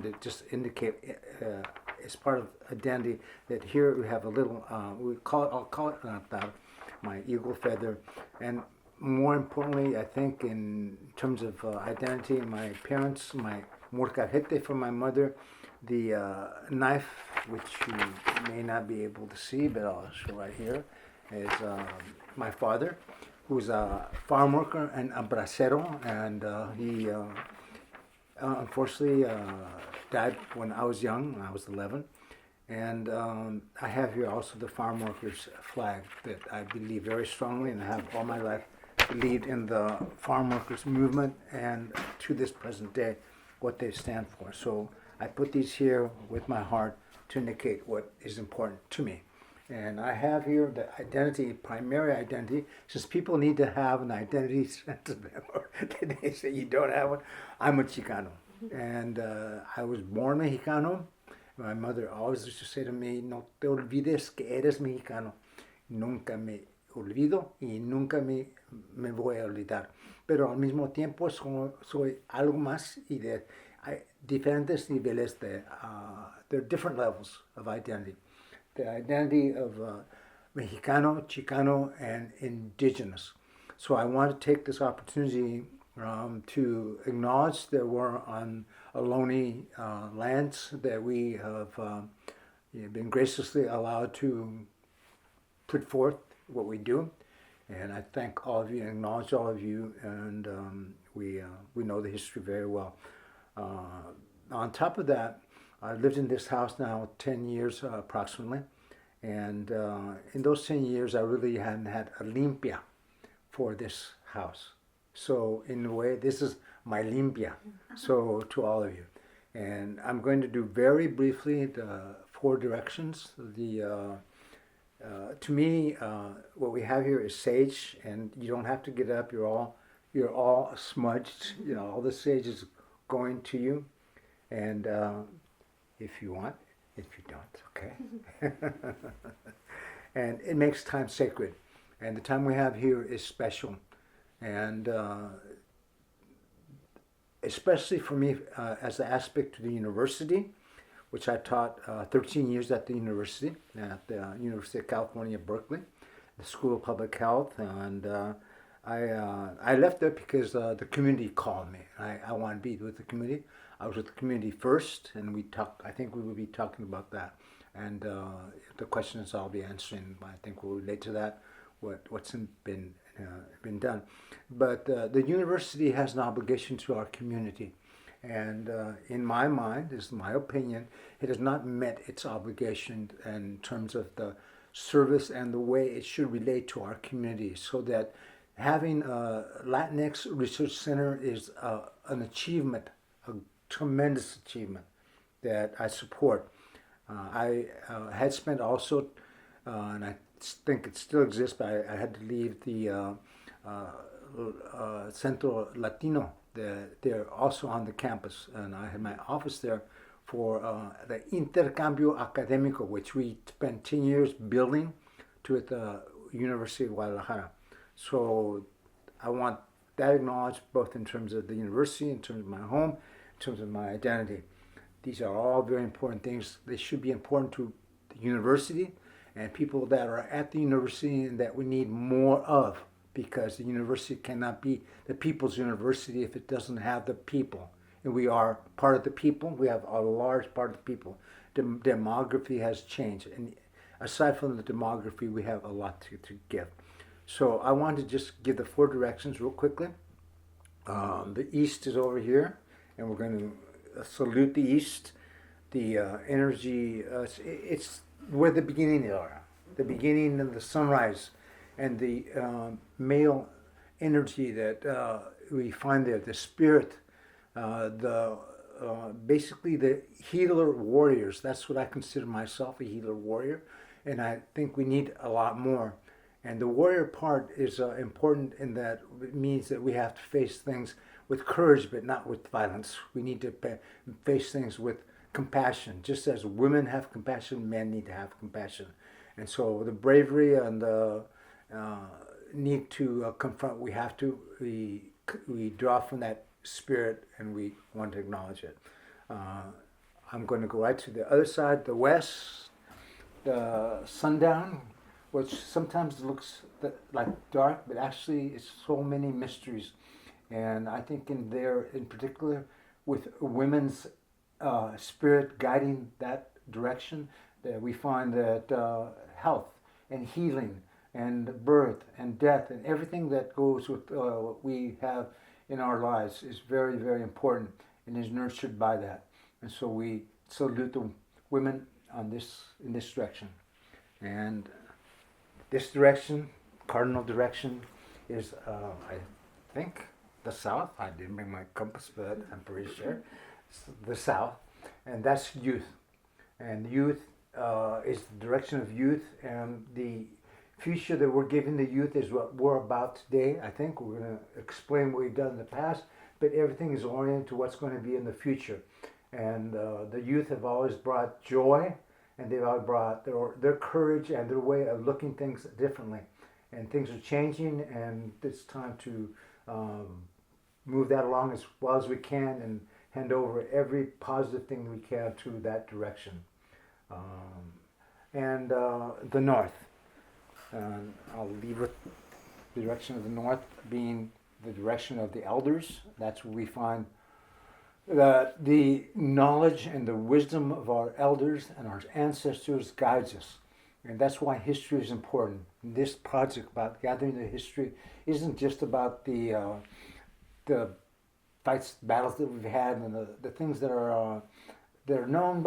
wanted to just indicate as part of identity that here we have a little, I'll call it my eagle feather. And more importantly, I think in terms of identity, my parents, my morcajete from my mother, the knife, which you may not be able to see, but I'll show right here, is my father, who's a farm worker and a bracero, and he unfortunately died when I was young, when I was 11. And I have here also the farm workers flag that I believe very strongly, and I have all my life believed in the farm workers movement, and to this present day, what they stand for. So I put these here with my heart to indicate what is important to me. And I have here the identity, primary identity, since people need to have an identity sense of them, or they say you don't have one. I'm a Chicano. And I was born Mexicano. My mother always used to say to me, no te olvides que eres mexicano. Nunca me olvido y nunca me voy a olvidar. Pero al mismo tiempo soy algo más y hay diferentes niveles there are different levels of identity. The identity of Mexicano, Chicano, and indigenous. So I want to take this opportunity to acknowledge that we're on Ohlone lands, that we have been graciously allowed to put forth what we do. And I thank all of you and acknowledge all of you, and we know the history very well. On top of that, I've lived in this house now 10 years approximately, and in those 10 years I really hadn't had a limpia for this house. So in a way, this is my limpia, so to all of you. And I'm going to do very briefly the 4 directions. To me, what we have here is sage, and you don't have to get up. You're all smudged. You know, all the sage is going to you, and if you want, if you don't, okay. And it makes time sacred, and the time we have here is special, and especially for me as an aspect to the university, which I taught 13 years at the university, at the University of California, Berkeley, the School of Public Health, and I left there because the community called me. I wanted to be with the community. I was with the community first, and I think we will be talking about that, and the questions I'll be answering, I think will relate to that, what's been done. But the university has an obligation to our community. And in my mind, this is my opinion, it has not met its obligation in terms of the service and the way it should relate to our community. So that having a Latinx Research Center is an achievement, a tremendous achievement that I support. I had spent also, and I think it still exists, but I had to leave the Centro Latino. They're also on the campus, and I had my office there for the Intercambio Académico, which we spent 10 years building to at the University of Guadalajara. So I want that acknowledged both in terms of the university, in terms of my home, in terms of my identity. These are all very important things. They should be important to the university and people that are at the university and that we need more of, because the university cannot be the people's university if it doesn't have the people. And we are part of the people. We have a large part of the people. Demography has changed. And aside from the demography, we have a lot to give. So I want to just give the 4 directions real quickly. The east is over here, and we're going to salute the east. The energy, it's where the beginning are. The beginning of the sunrise and the male energy that we find there, the spirit, basically the healer warriors. That's what I consider myself, a healer warrior, and I think we need a lot more. And the warrior part is important in that it means that we have to face things with courage, but not with violence. We need to face things with compassion. Just as women have compassion, men need to have compassion. And so the bravery and the need to confront, we draw from that spirit, and we want to acknowledge it. I'm going to go right to the other side, the west, the sundown, which sometimes looks like dark, but actually it's so many mysteries. And I think in there, in particular, with women's spirit guiding that direction, that we find that health and healing and birth and death and everything that goes with what we have in our lives is very, very important and is nurtured by that. And so we salute the women on this in this direction. And this direction, cardinal direction, is I think the south. I didn't bring my compass, but I'm pretty sure it's the south, and that's youth. And youth is the direction of youth, and the future that we're giving the youth is what we're about today. I think we're going to explain what we've done in the past, but everything is oriented to what's going to be in the future. And the youth have always brought joy, and they've always brought their courage and their way of looking things differently. And things are changing, and it's time to move that along as well as we can and hand over every positive thing we can to that direction. And the north. I'll leave with the direction of the north being the direction of the elders. That's where we find that the knowledge and the wisdom of our elders and our ancestors guides us. And that's why history is important. This project about gathering the history isn't just about the fights, battles that we've had and the things that are known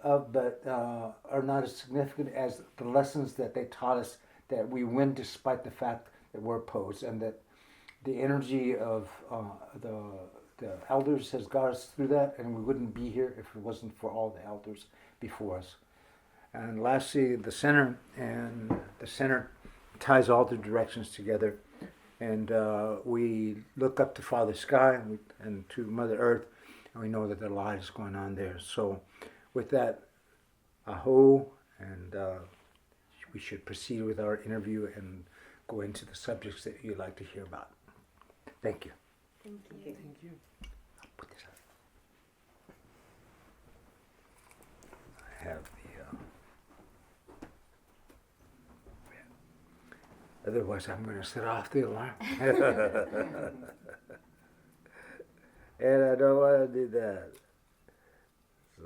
of, but are not as significant as the lessons that they taught us, that we win despite the fact that we're opposed, and that the energy of the elders has got us through that, and we wouldn't be here if it wasn't for all the elders before us. And lastly, the center, and the center ties all the directions together. And we look up to Father Sky and to Mother Earth, and we know that a lot is going on there. So with that, aho, and we should proceed with our interview and go into the subjects that you'd like to hear about. Thank you. Thank you. Thank you. I'll put this up. I have the... Otherwise, I'm going to set off the alarm. And I don't want to do that. So,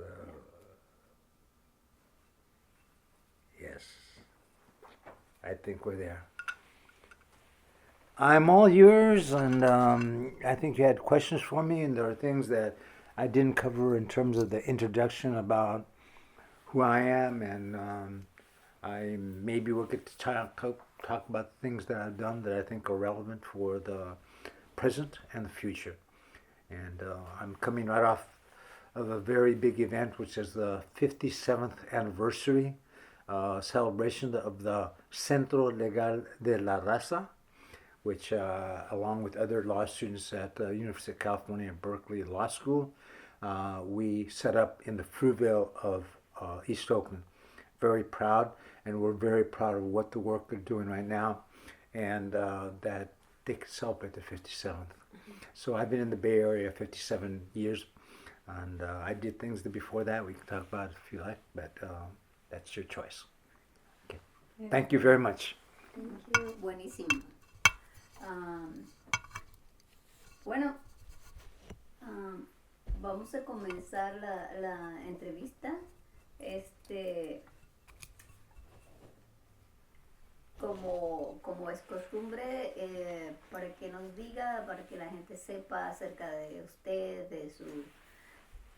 yes, I think we're there. I'm all yours, and I think you had questions for me, and there are things that I didn't cover in terms of the introduction about who I am, and I maybe we'll get to talk about things that I've done that I think are relevant for the present and the future. And I'm coming right off of a very big event, which is the 57th anniversary celebration of the Centro Legal de la Raza, which along with other law students at the University of California, Berkeley Law School, we set up in the Fruitvale of East Oakland. Very proud, and we're very proud of what the work they're doing right now, and that they could celebrate the 57th. Mm-hmm. So I've been in the Bay Area 57 years, and I did things before that. We can talk about it if you like, but that's your choice. Okay. Yeah. Thank you very much. Thank you. Buenísimo. Bueno, vamos a comenzar la entrevista. Como es costumbre, para que nos diga, para que la gente sepa acerca de usted,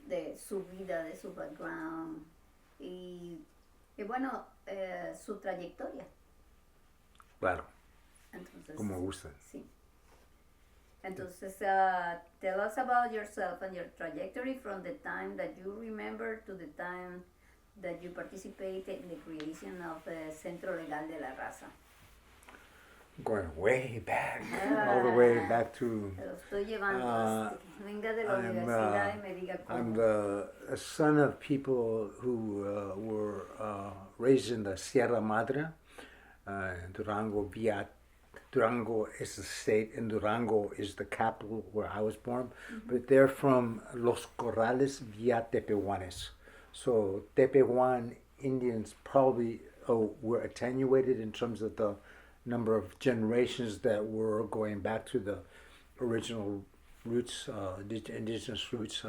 de su vida, de su background y bueno, su trayectoria. Claro. Entonces, como gusta. Sí. Entonces, tell us about yourself and your trajectory from the time that you remember to the time that you participated in the creation of the Centro Legal de la Raza. Going way back, all the way back to... Lo estoy llevando, venga de la universidad y me diga cómo. I'm the son of people who were raised in the Sierra Madre, Durango, Villa Durango is the state, and Durango is the capital where I was born. But they're from Los Corrales via Tepehuanes. So Tepehuan Indians probably were attenuated in terms of the number of generations that were going back to the original roots, indigenous roots,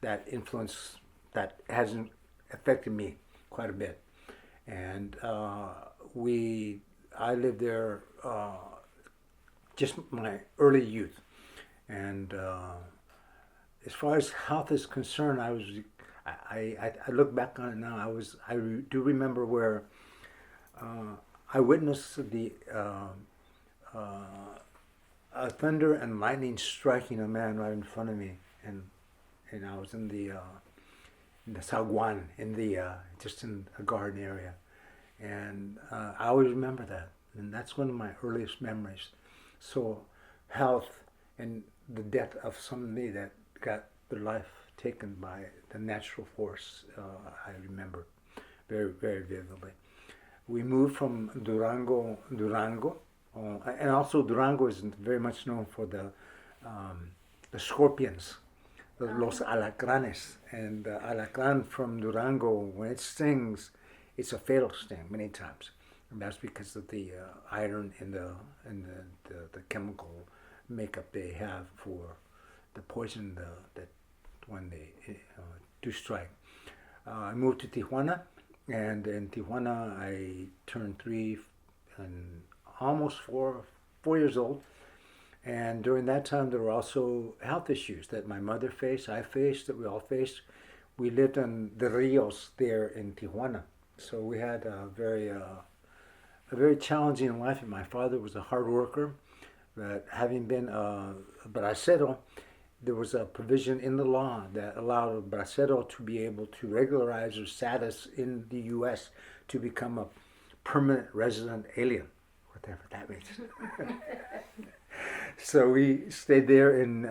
that influence that hasn't affected me quite a bit. And I lived there just my early youth. And as far as health is concerned, I look back on it now. I do remember where I witnessed the thunder and lightning striking a man right in front of me, and I was in the saguan, just in a garden area, and I always remember that, and that's one of my earliest memories. So, health and the death of somebody that got their life taken by the natural force, I remember very, very vividly. We moved from Durango, and also Durango is very much known for the scorpions, los alacranes. And the alacran from Durango, when it stings, it's a fatal sting many times. And that's because of the iron in the chemical makeup they have for the poison that when they do strike. I moved to Tijuana, and in Tijuana I turned 3 and almost 4 years old. And during that time there were also health issues that my mother faced, I faced, that we all faced. We lived on the Rios there in Tijuana. So we had a very challenging life. And my father was a hard worker, but having been a bracero, there was a provision in the law that allowed a bracero to be able to regularize their status in the U.S. to become a permanent resident alien, whatever that means. So we stayed there in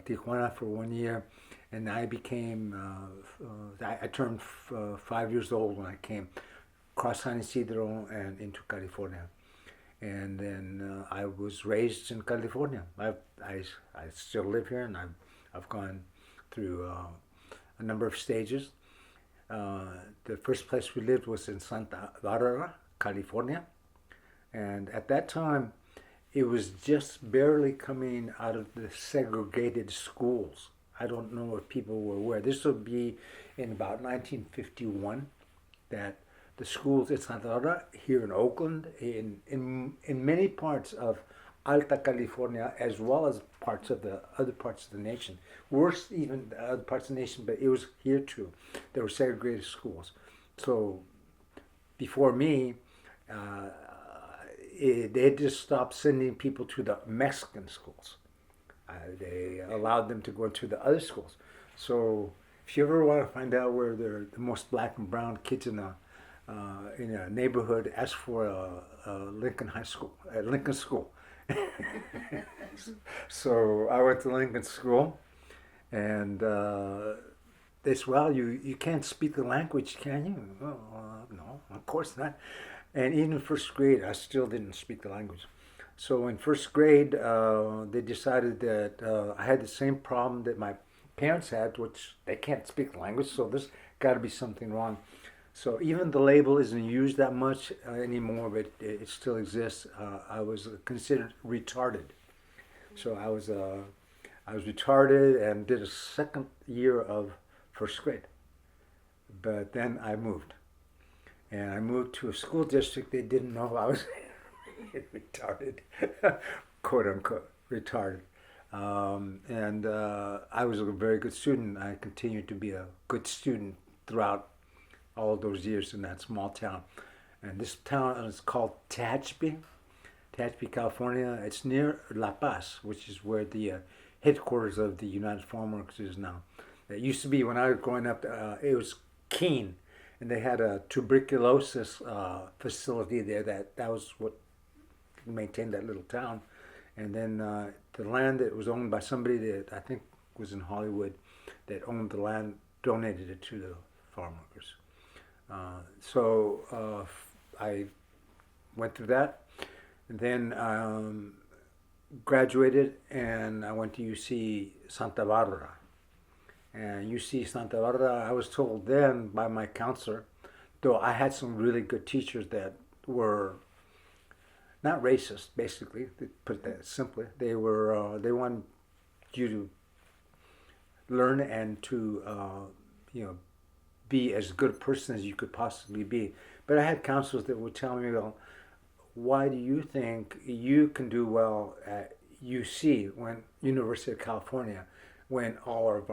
Tijuana for 1 year, and I became, I turned 5 years old when I came across San Isidro and into California. And then I was raised in California. I still live here, and I've gone through a number of stages. The first place we lived was in Santa Barbara, California. And at that time, it was just barely coming out of the segregated schools. I don't know if people were aware. This would be in about 1951 that the schools in Santa Barbara, here in Oakland, in many parts of Alta California, as well as parts of the other parts of the nation. Worse even the other parts of the nation, but it was here too. There were segregated schools. So before me, they just stopped sending people to the Mexican schools. They allowed them to go to the other schools. So if you ever want to find out where the most black and brown kids in a neighborhood, ask for a Lincoln High School, Lincoln School. So I went to Lincoln School, and they said, well, you can't speak the language, can you? Well, no, of course not. And even in first grade, I still didn't speak the language. So in first grade, they decided that I had the same problem that my parents had, which they can't speak the language, so there's got to be something wrong. So even the label isn't used that much anymore, but it still exists. I was considered retarded. So I was retarded and did a second year of first grade. But then I moved. And I moved to a school district. They didn't know I was retarded, quote unquote, retarded. And I was a very good student. I continued to be a good student throughout all those years in that small town. And this town is called Tehachapi, California. It's near La Paz, which is where the headquarters of the United Farm Workers is now. It used to be, when I was growing up, it was Keene, and they had a tuberculosis facility there. That was what maintained that little town. And then the land that was owned by somebody that I think was in Hollywood that owned the land donated it to the farm workers. So I went through that. Then graduated, and I went to UC Santa Barbara. And UC Santa Barbara, I was told then by my counselor, though I had some really good teachers that were not racist, basically, to put that simply. They wanted you to learn and to be as good a person as you could possibly be. But I had counselors that would tell me, well, why do you think you can do well at UC, when University of California, when all of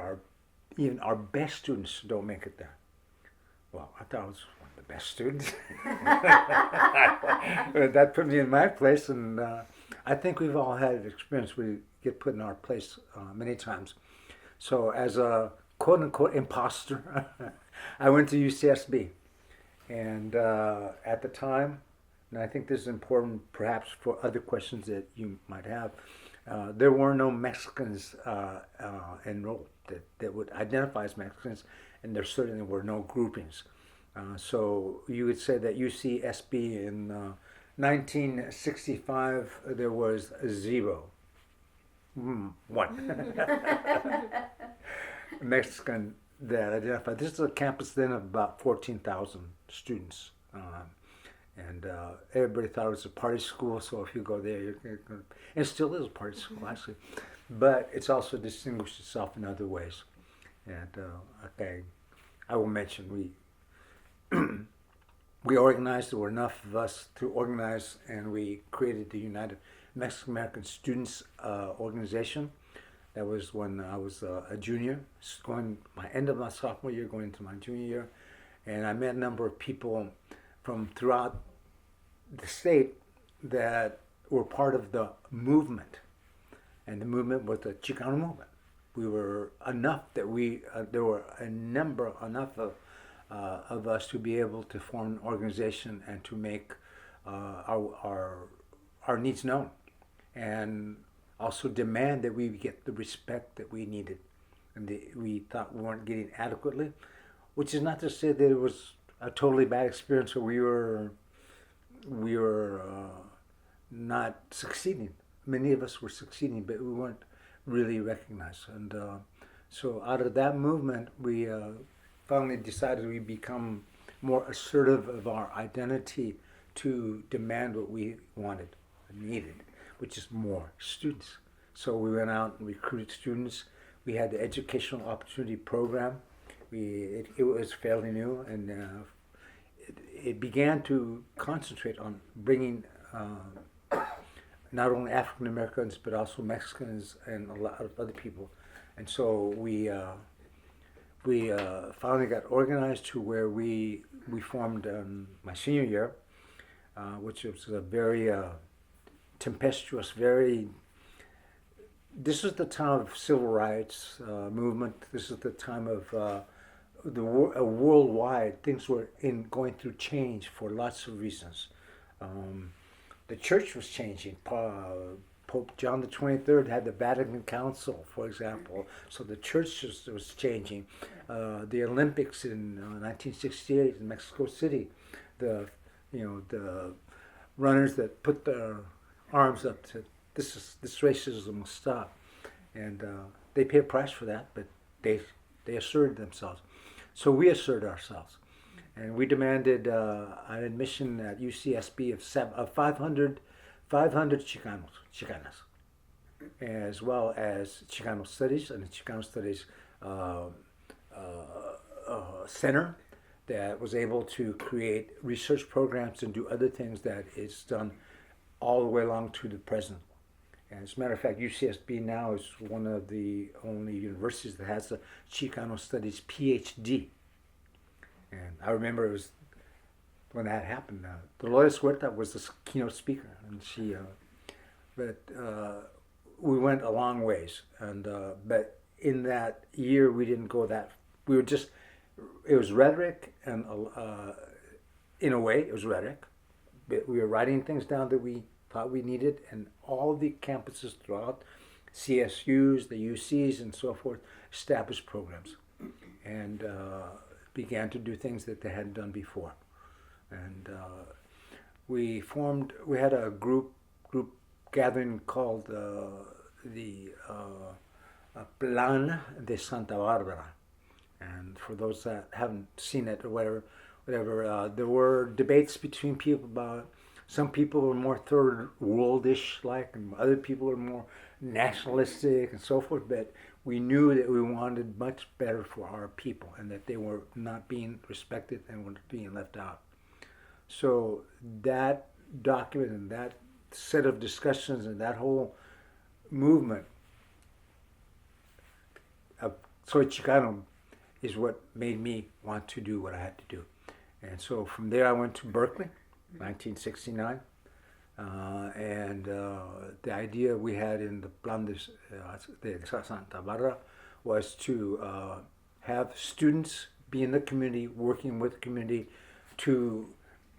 even our best students don't make it there? Well, I thought I was one of the best students. That put me in my place, and I think we've all had an experience. We get put in our place many times. So as a quote-unquote imposter, I went to UCSB. And at the time, and I think this is important perhaps for other questions that you might have, there were no Mexicans enrolled that would identify as Mexicans, and there certainly were no groupings. So you would say that UCSB in 1965, there was 0. One. Mexican that identified. This is a campus then of about 14,000 students. And everybody thought it was a party school, so if you go there, you're going to, it still is a party school, actually. But it's also distinguished itself in other ways. And okay, I will mention, we organized, there were enough of us to organize, and we created the United Mexican American Students Organization. That was when I was a junior, going my end of my sophomore year, going into my junior year. And I met a number of people from throughout the state that were part of the movement. And the movement was the Chicano movement. We were enough that there were enough of us to be able to form an organization and to make our needs known, and also demand that we get the respect that we needed and we thought we weren't getting adequately, which is not to say that it was a totally bad experience or we were not succeeding. Many of us were succeeding, but we weren't really recognized. And so out of that movement, we finally decided we'd become more assertive of our identity to demand what we wanted and needed, which is more students. So we went out and recruited students. We had the Educational Opportunity Program. It was fairly new, and it began to concentrate on bringing not only African Americans but also Mexicans and a lot of other people. And so we finally got organized to where we formed my senior year, which was a very tempestuous, this is the time of civil rights movement. This is the time of worldwide, things were going through change for lots of reasons. The church was changing. Pope John the 23rd had the Vatican Council, for example. So the church was changing. The Olympics in 1968 in Mexico City, the runners that put their arms up to this racism will stop, and they paid a price for that, but they asserted themselves. So we asserted ourselves, and we demanded an admission at UCSB of 500 Chicanas, as well as Chicano Studies and the Chicano Studies Center that was able to create research programs and do other things that is done all the way along to the present. And as a matter of fact, UCSB now is one of the only universities that has a Chicano Studies PhD. And I remember it was when that happened. Dolores Huerta was the keynote speaker, and we went a long ways. And but in that year, we didn't go that. We were just. It was rhetoric, and in a way, it was rhetoric. But we were writing things down that we thought we needed, and all the campuses throughout, CSUs, the UCs, and so forth, established programs and began to do things that they hadn't done before. And we had a group group gathering called the Plan de Santa Barbara. And for those that haven't seen it or whatever, there were debates between people about, some people were more third worldish like, and other people were more nationalistic and so forth. But we knew that we wanted much better for our people, and that they were not being respected and were being left out. So that document and that set of discussions and that whole movement of Soy Chicano is what made me want to do what I had to do. And so from there I went to Berkeley, 1969. And the idea we had in the Plan de Santa Barbara was to have students be in the community, working with the community to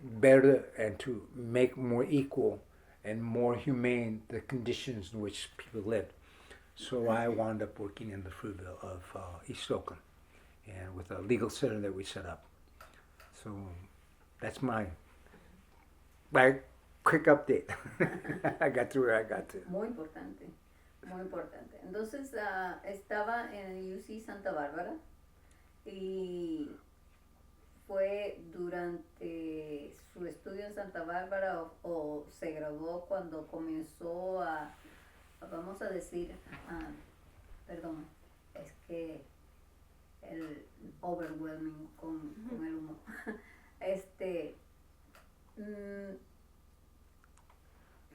better and to make more equal and more humane the conditions in which people lived. So I wound up working in the Fruitville of East Oakland, and with a legal center that we set up. So that's my quick update. I got to where I got to. Muy importante, muy importante. Entonces estaba en el UC Santa Bárbara y fue durante su estudio en Santa Bárbara o se graduó cuando comenzó vamos a decir, perdón, es que el overwhelming con el humo.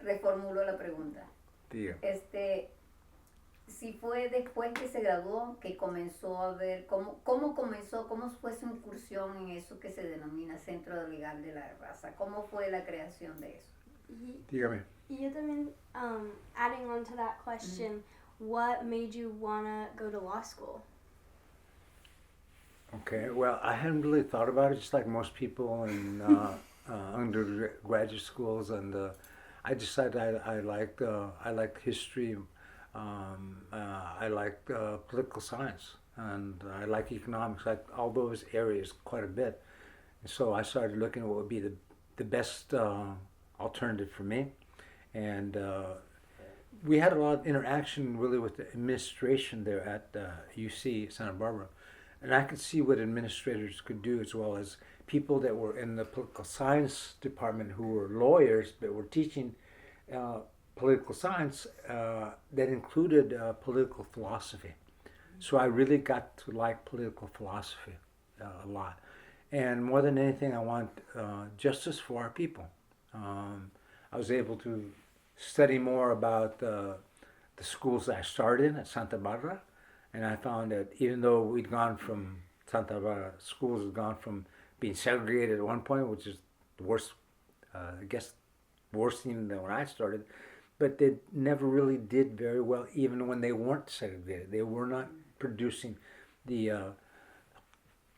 Reformulo la pregunta. Diga. Si fue después que se graduó que comenzó a ver cómo comenzó, cómo fue su incursión en eso que se denomina Centro Legal de la Raza, cómo fue la creación de eso. Dígame. Y yo también, adding on to that question, what made you want to go to law school? Okay, well, I hadn't really thought about it, just like most people in undergraduate schools, and I decided I liked history, I liked political science, and I like economics, like all those areas quite a bit. And so I started looking at what would be the best alternative for me, and we had a lot of interaction really with the administration there at UC Santa Barbara. And I could see what administrators could do, as well as people that were in the political science department who were lawyers but were teaching political science that included political philosophy. So I really got to like political philosophy a lot. And more than anything, I want justice for our people. I was able to study more about the schools that I started in at Santa Barbara. And I found that even though we'd gone from Santa Barbara, schools had gone from being segregated at one point, which is the worst, I guess, worse thing than when I started, but they never really did very well, even when they weren't segregated. They were not producing the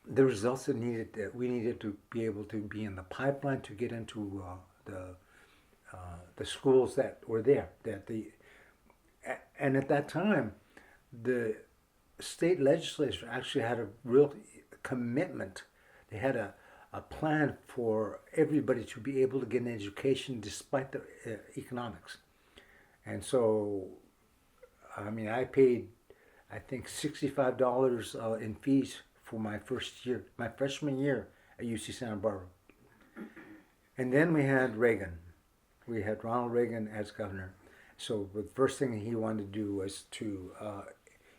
results that we needed to be able to be in the pipeline to get into the schools that were there. And at that time, the state legislature actually had a real commitment. They had a plan for everybody to be able to get an education despite the economics. And so, I mean, I paid, I think, $65 in fees for my freshman year at UC Santa Barbara. And then we had Reagan. We had Ronald Reagan as governor. So the first thing he wanted to do was to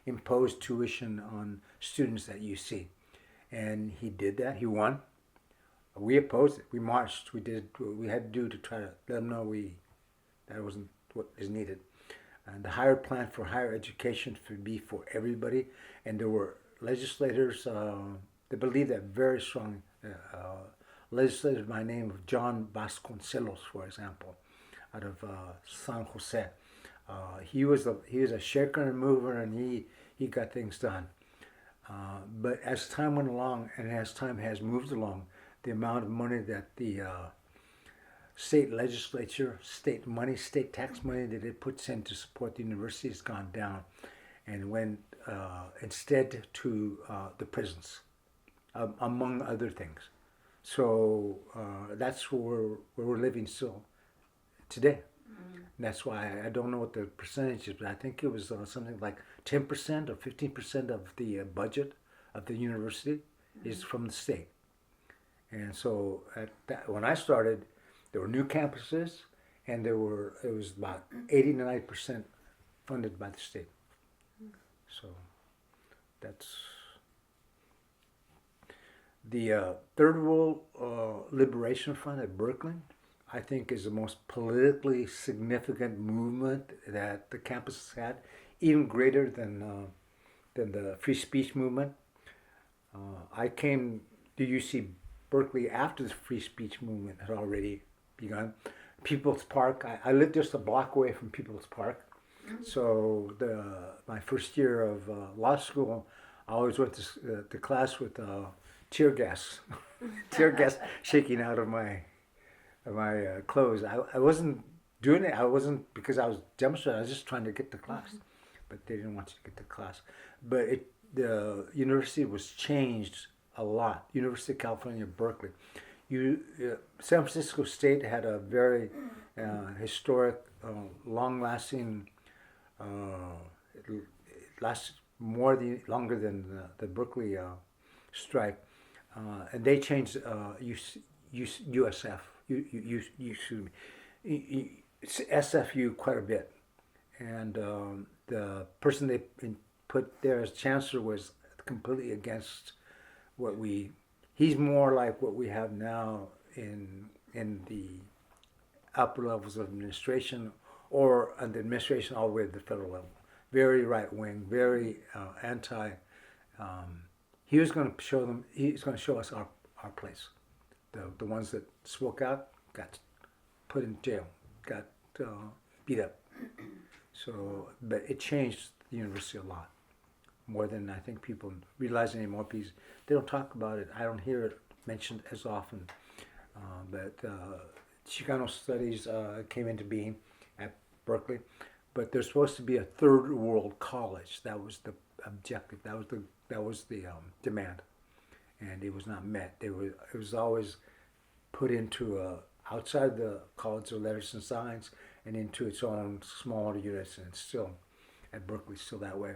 impose tuition on students at UC. And he did that. He won. We opposed it. We marched. We did what we had to do to try to let them know that wasn't what is needed. And the higher plan for higher education should be for everybody. And there were legislators that believed that very strongly. Legislator by the name of John Vasconcelos, for example, out of San Jose. He was a shaker and mover, and he got things done. But as time went along, and as time has moved along, the amount of money that the state legislature, state tax money that it puts in to support the university has gone down, and went instead to the prisons, among other things. So that's where we're living still today. And that's why I don't know what the percentage is, but I think it was something like 10% or 15% of the budget of the university is from the state. And so when I started, there were new campuses, and it was about 89% funded by the state. So that's the Third World Liberation Front at Berkeley. I think is the most politically significant movement that the campus has had, even greater than the free speech movement. I came to UC Berkeley after the free speech movement had already begun. People's Park, I lived just a block away from People's Park. So my first year of law school, I always went to class with tear gas, tear gas shaking out of my clothes. I wasn't doing it. I wasn't because I was demonstrating. I was just trying to get to class, but they didn't want you to get to class. But the university was changed a lot. University of California, Berkeley. San Francisco State had a very historic, long-lasting. It lasted longer than the Berkeley strike, and they changed USF. SFU quite a bit, and the person they put there as chancellor was completely against what he's more like what we have now in the upper levels of administration or the administration all the way to the federal level. Very right wing, very anti. He was going to show them. He's going to show us our place. The ones that spoke out got put in jail, got beat up. So, but it changed the university a lot, more than I think people realize anymore. Because they don't talk about it. I don't hear it mentioned as often. But Chicano studies came into being at Berkeley. But there's supposed to be a third world college. That was the objective. That was the demand, and it was not met. It was always put into outside the College of Letters and Science and into its own smaller units, and it's still at Berkeley still that way.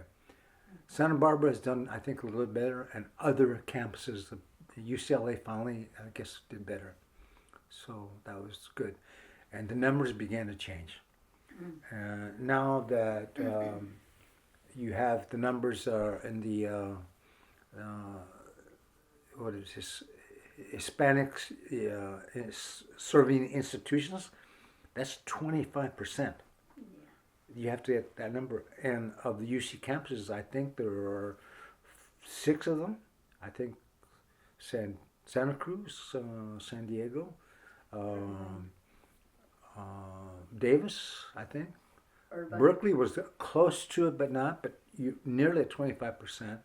Santa Barbara has done, I think, a little bit better, and other campuses, the UCLA finally, I guess, did better. So that was good, and the numbers began to change. Now that you have the numbers in the what is this, Hispanics serving institutions, that's 25%. You have to get that number. And of the UC campuses, I think there are 6 of them. I think Santa Cruz, San Diego, Davis, I think. Urban. Berkeley was close to it, but not. But nearly 25%.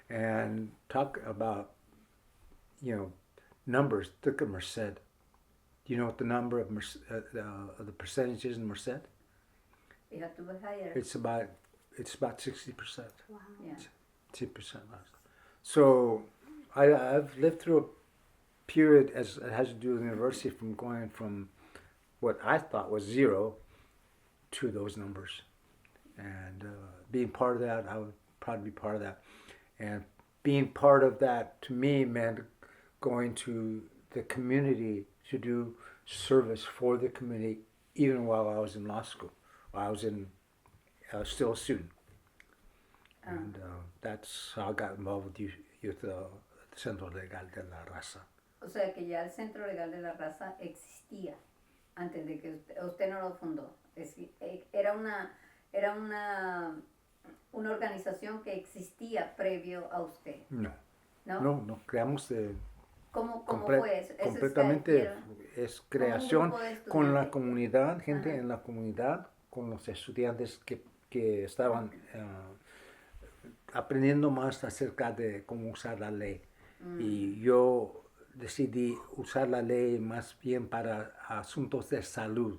And talk about, numbers. Look at Merced. Do you know what the number of the percentage is in Merced? You have to be higher. It's about 60%. Wow. Yeah. 10% less. So I've lived through a period as it has to do with the university from going from what I thought was 0 to those numbers, and being part of that, I would probably be part of that, and being part of that to me meant going to the community to do service for the community, even while I was in law school. I was still a student, and that's how I got involved with the Centro Legal de la Raza. O sea que ya el Centro Legal de la Raza existía antes de que usted no lo fundó. Era una organización que existía previo a usted. No, creamos de... ¿Cómo fue eso? Completamente es creación con la comunidad, gente en la comunidad, con los estudiantes que estaban aprendiendo más acerca de cómo usar la ley. Y yo decidí usar la ley más bien para asuntos de salud,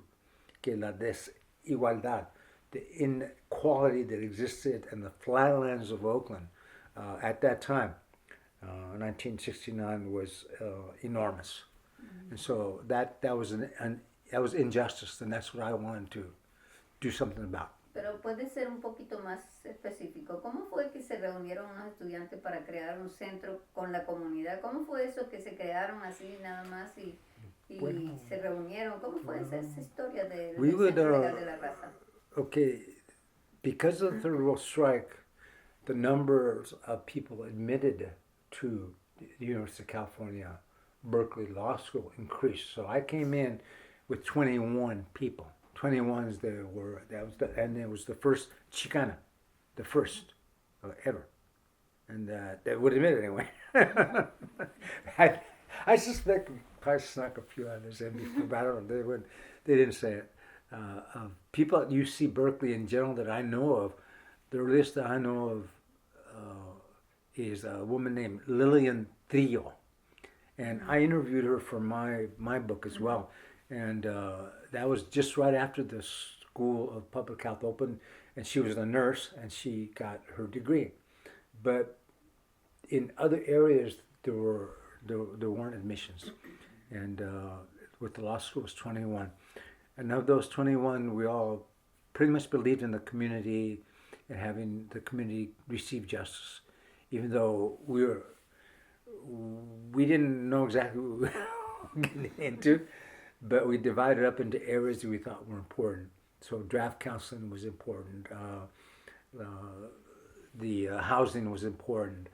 que la desigualdad, the inequality that existed in the flatlands of Oakland at that time. 1969 was enormous, and so that was an that was injustice, and that's what I wanted to do something about. Pero puede ser un poquito más específico. ¿Cómo fue que se reunieron unos estudiantes para crear un centro con la comunidad? ¿Cómo fue eso que se crearon así nada más y Bueno, se reunieron? ¿Cómo fue esa historia del We would, Centro Legal de la Raza? Okay, because of the third world strike, the numbers of people admitted to the University of California, Berkeley Law School increased. So I came in with 21 people. 21s there were, and it was the first Chicana, the first ever. And they would admit it anyway. I suspect I snuck a few others in before, but I don't know, they didn't say it. People at UC Berkeley in general that I know of, the earliest that I know of is a woman named Lillian Trillo. And I interviewed her for my book as well. And that was just right after the School of Public Health opened, and she was a nurse, and she got her degree. But in other areas, there weren't admissions. And with the law school, it was 21. And of those 21, we all pretty much believed in the community and having the community receive justice, even though we didn't know exactly what we were getting into, but we divided up into areas that we thought were important. So draft counseling was important. The housing was important.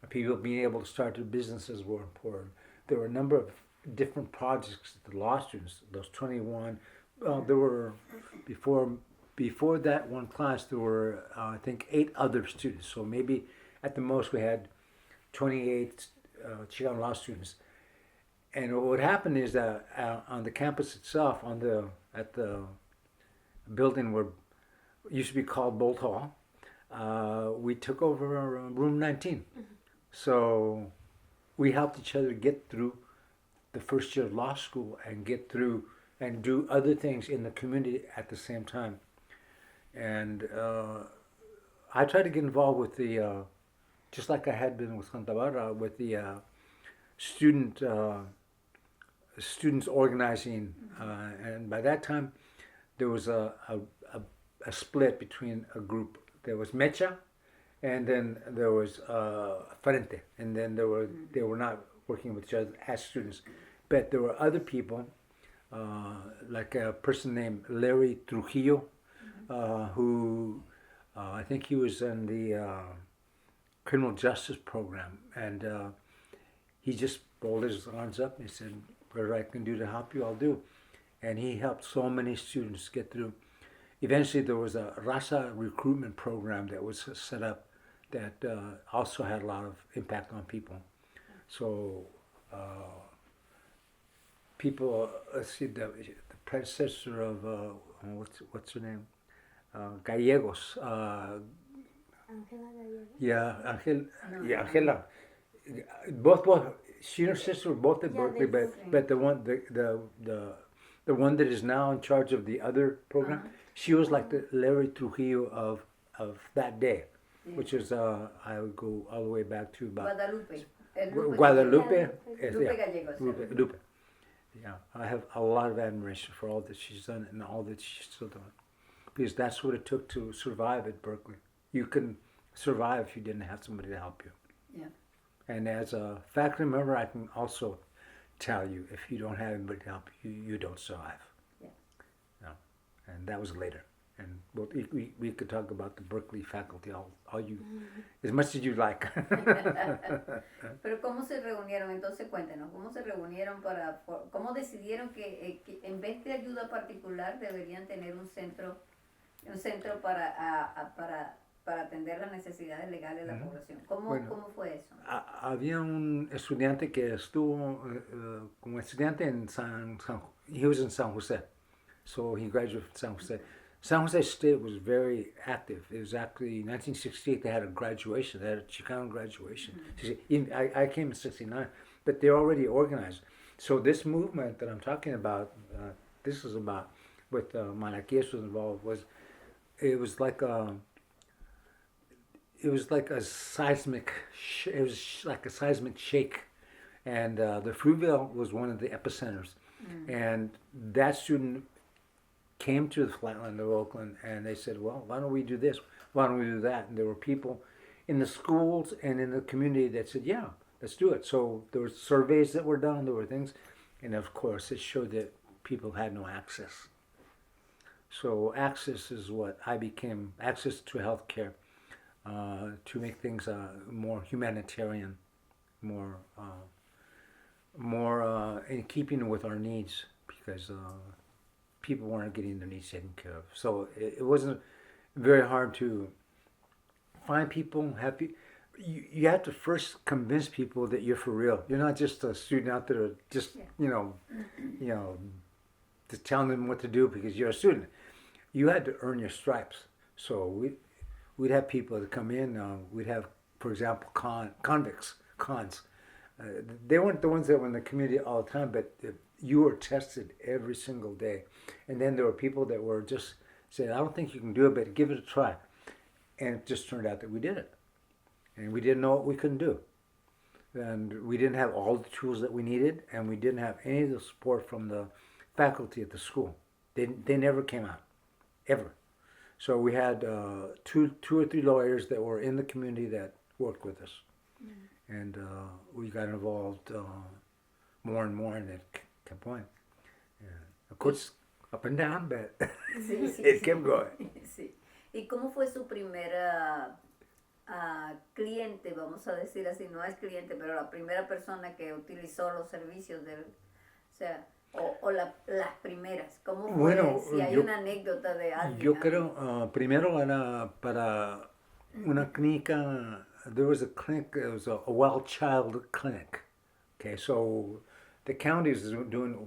People being able to start their businesses were important. There were a number of different projects that the law students, those 21, there were, before that one class, there were, I think, 8 other students. So maybe at the most we had 28 Chicano law students. And what would happen is that on the campus itself, at the building where it used to be called Bolt Hall, we took over room 19. Mm-hmm. So we helped each other get through the first year of law school and get through and do other things in the community at the same time. And I tried to get involved with the, just like I had been with Santa Barbara, with the students organizing. And by that time, there was a split between a group. There was Mecha, and then there was Frente, and then they were not working with each other as students. But there were other people, like a person named Larry Trujillo, who I think he was in the criminal justice program, and he just rolled his arms up and he said, whatever I can do to help you, I'll do. And he helped so many students get through. Eventually there was a Raza recruitment program that was set up that also had a lot of impact on people. So people, let's see, the predecessor of, what's her name? Gallegos. Angela. Both she and her sister were both at Berkeley, but the one that is now in charge of the other program, she was like the Larry Trujillo of that day, which is I would go all the way back to about Guadalupe. Lupe. Yeah, I have a lot of admiration for all that she's done and all that she's still doing, because that's what it took to survive at Berkeley. You couldn't survive if you didn't have somebody to help you. Yeah. And as a faculty member, I can also tell you, if you don't have anybody to help you, you don't survive. Yeah. No. And that was later. And we could talk about the Berkeley faculty all you, as much as you like. Pero ¿cómo se reunieron? Entonces cuéntenos, ¿cómo se reunieron cómo decidieron que en vez de ayuda particular deberían tener un centro para atender las necesidades legales de la población? ¿Cómo fue eso? Había un estudiante que estuvo como estudiante en he was in San Jose. So he graduated from San Jose. San Jose State was very active. It was actually, in 1968, they had a graduation. They had a Chicano graduation. I came in 69, but they're already organized. So this movement that I'm talking about, this is about, with Malaquias was involved, it was like a seismic shake. And the Fruitville was one of the epicenters. And that student came to the Flatland of Oakland, and they said, well, why don't we do this? Why don't we do that? And there were people in the schools and in the community that said, yeah, let's do it. So there were surveys that were done, there were things, and of course it showed that people had no access. So access is what I became, access to health care, to make things more humanitarian, more in keeping with our needs, because people weren't getting their needs taken care of. So it wasn't very hard to find people, you have to first convince people that you're for real. You're not just a student out there just, just telling them what to do because you're a student. You had to earn your stripes. So we'd have people that come in, we'd have, for example, cons. They weren't the ones that were in the community all the time, but you were tested every single day. And then there were people that were just saying, I don't think you can do it, but give it a try. And it just turned out that we did it. And we didn't know what we couldn't do. And we didn't have all the tools that we needed, and we didn't have any of the support from the faculty at the school. They never came out, ever. So we had two or three lawyers that were in the community that worked with us. And we got involved more and more, and it kept going. Of course, up and down, but it kept going. Sí. ¿Y cómo fue su primera cliente, vamos a decir así? No es cliente, pero la primera persona que utilizó los servicios del, o sea, las primeras. ¿Cómo fue? Bueno, si hay una anécdota de alguien. Yo creo, primero era para una clínica. There was a clinic, it was a well child clinic. Okay, so the county is doing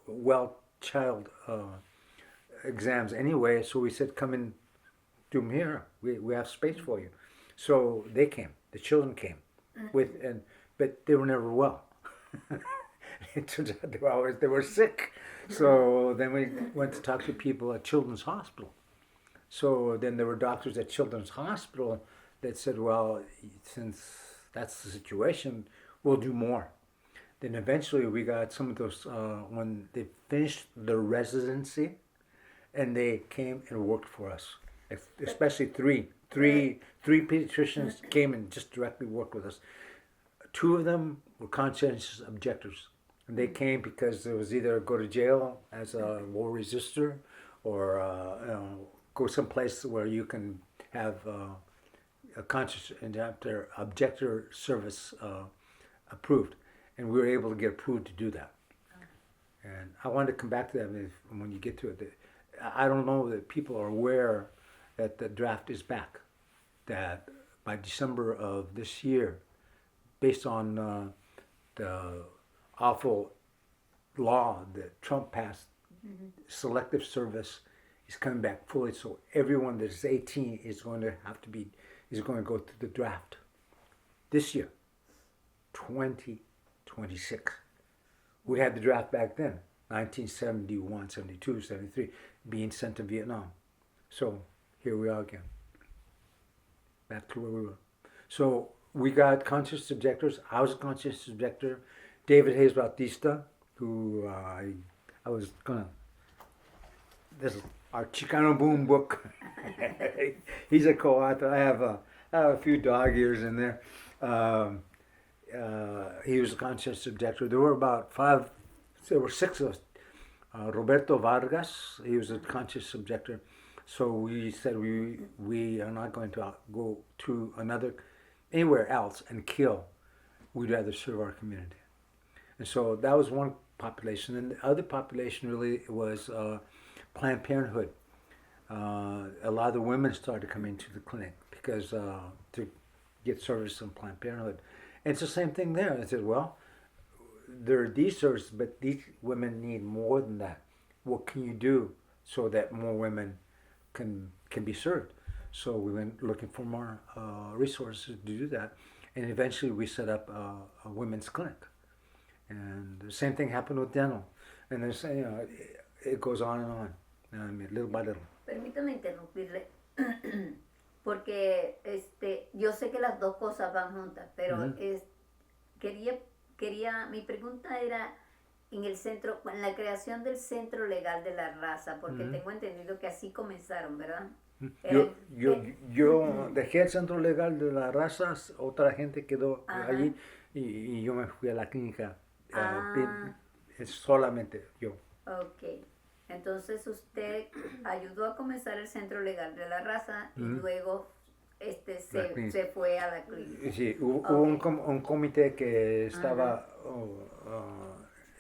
well child exams anyway, so we said, come and do them here. We have space for you. So they came, the children came, but they were never well. It turns out they were sick. So then we went to talk to people at Children's Hospital. So then there were doctors at Children's Hospital that said, well, since that's the situation, we'll do more. Then eventually we got some of those, when they finished their residency, and they came and worked for us. Especially three pediatricians came and just directly worked with us. Two of them were conscientious objectors. And they came because it was either go to jail as a war resistor, or go someplace where you can have a conscious objector service approved, and we were able to get approved to do that. And I wanted to come back to that when you get to it. I don't know that people are aware that the draft is back. That by December of this year, based on the awful law that Trump passed, selective service is coming back fully. So everyone that is 18 is going to go through the draft this year, 2026. We had the draft back then, 1971, 72, 73, being sent to Vietnam. So here we are again, back to where we were. So we got conscious objectors. I was a conscious objector. David Hayes Bautista, who I was gonna, this is our Chicano Boom book. He's a co-author. I have a few dog ears in there. He was a conscious objector. There were six of us. Roberto Vargas, he was a conscious objector. So we said we are not going to go to anywhere else and kill. We'd rather serve our community. And so that was one population. And the other population really was Planned Parenthood. A lot of the women started coming to the clinic because to get service from Planned Parenthood. And it's the same thing there. I said, well, there are these services, but these women need more than that. What can you do so that more women can be served? So we went looking for more resources to do that. And eventually we set up a women's clinic. And the same thing happened with dental. And there's, it goes on and on, little by little. Permítame interrumpirle, porque yo sé que las dos cosas van juntas, pero mi pregunta era, en el centro, en la creación del centro legal de la raza, porque tengo entendido que así comenzaron, ¿verdad? Yo dejé el centro legal de las razas, otra gente quedó allí y yo me fui a la clínica. Es solamente yo. Ok. Entonces usted ayudó a comenzar el centro legal de la raza y luego se fue a la clínica. Sí, hubo un comité que estaba,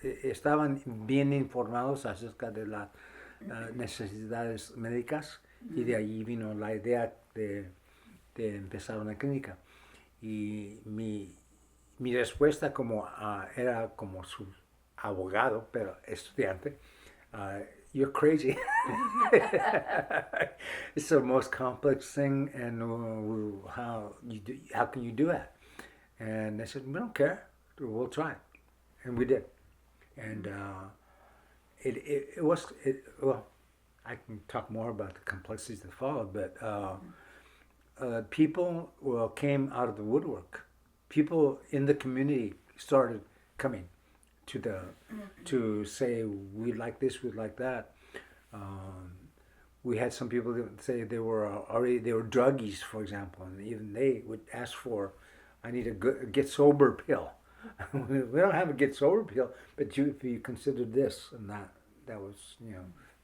estaban bien informados acerca de las necesidades médicas y de allí vino la idea de empezar una clínica. Y mi respuesta como era como su abogado, pero estudiante, you're crazy. It's the most complex thing, and how can you do that? And they said, we don't care, we'll try, and we did. And well, I can talk more about the complexities that followed, but people came out of the woodwork. People in the community started coming to say, we like this, we like that. We had some people that say they were druggies, for example, and even they would ask for, I need a get sober pill. We don't have a get sober pill, but if you consider this and that was,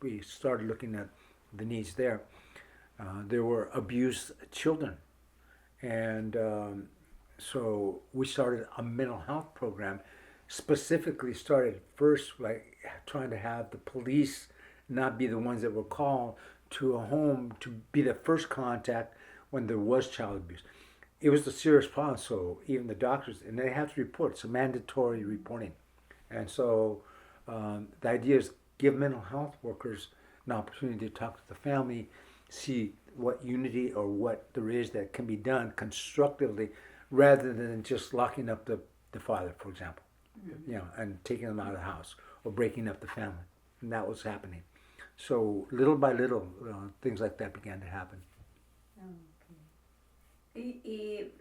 we started looking at the needs there. There were abused children, and so we started a mental health program. Specifically started first like trying to have the police not be the ones that were called to a home to be the first contact when there was child abuse. It was a serious problem, so even the doctors, and they have to report, it's a mandatory reporting. And so the idea is give mental health workers an opportunity to talk to the family, see what unity or what there is that can be done constructively rather than just locking up the father, for example, and taking them out of the house or breaking up the family. And that was happening. So little by little, things like that began to happen. Okay. Y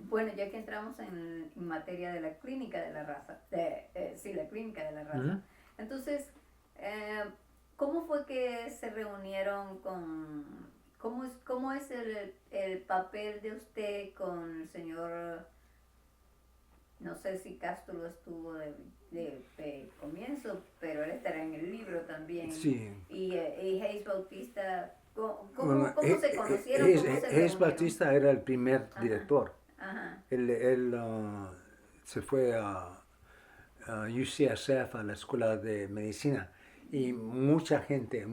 bueno, ya que entramos en materia de la clínica de la raza, la clínica de la raza. Entonces, ¿cómo fue que se reunieron cómo es el papel de usted con el señor, no sé si Castro estuvo de comienzo, pero él estará en el libro también. Sí. Y Hayes Bautista, ¿cómo se conocieron? Hayes Bautista era el primer director. Ajá. Él se fue a UCSF, a la escuela de medicina, y mucha gente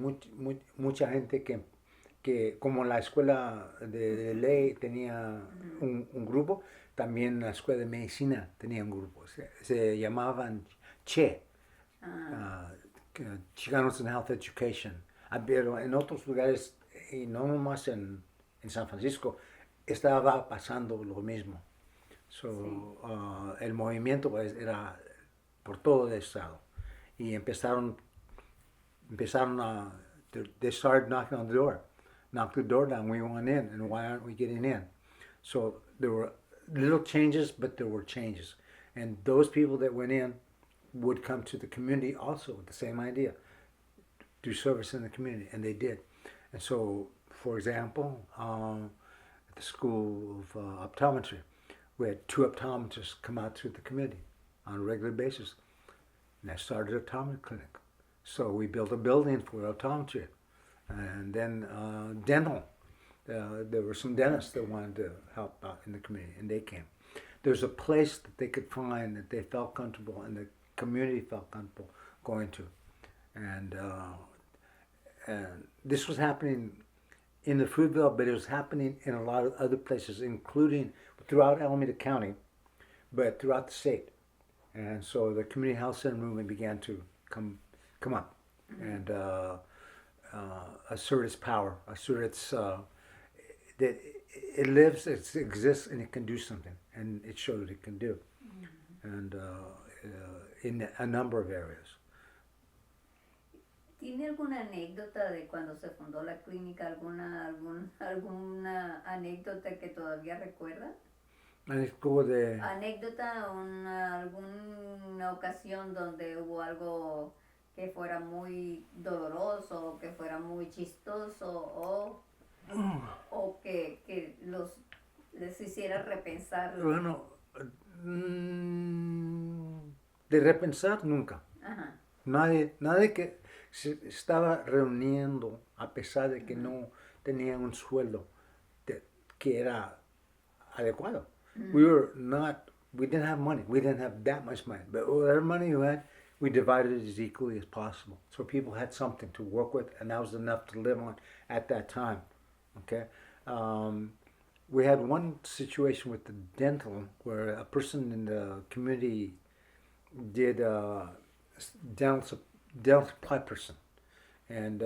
que como la escuela de ley tenía un grupo, también la escuela de medicina tenía un grupo. Se llamaban CHE, Chicanos in Health Education. Pero en otros lugares, y no nomás en San Francisco, estaba pasando lo mismo. El movimiento pues, era por todo el estado. Y empezaron a, they started knocking on the door. Knocked the door down, we went in, and why aren't we getting in? So there were little changes, but there were changes. And those people that went in would come to the community also with the same idea, do service in the community, and they did. And so, for example, at the School of Optometry, we had 2 optometrists come out to the community on a regular basis. And I started an optometry clinic. So we built a building for optometry. And then dental. There were some dentists that wanted to help out in the community, and they came. There's a place that they could find that they felt comfortable and the community felt comfortable going to. And this was happening in the Fruitvale, but it was happening in a lot of other places, including throughout Alameda County, but throughout the state. And so the community health center movement began to come up and assert its power, assert its that it lives, it exists, and it can do something, and it showed it can do, and in a number of areas. ¿Tiene alguna anécdota de cuando se fundó la clínica? ¿Alguna anécdota que todavía recuerda? Algo de... Anécdota, alguna ocasión donde hubo algo que fuera muy doloroso, que fuera muy chistoso o que les hiciera repensar. Bueno, de repensar nunca. Ajá. Nadie que se estaba reuniendo a pesar de que no tenían un sueldo que era adecuado. We didn't have money. We didn't have that much money. But whatever money we had, we divided it as equally as possible. So people had something to work with, and that was enough to live on at that time. Okay? We had one situation with the dental where a person in the community did dental supply person. And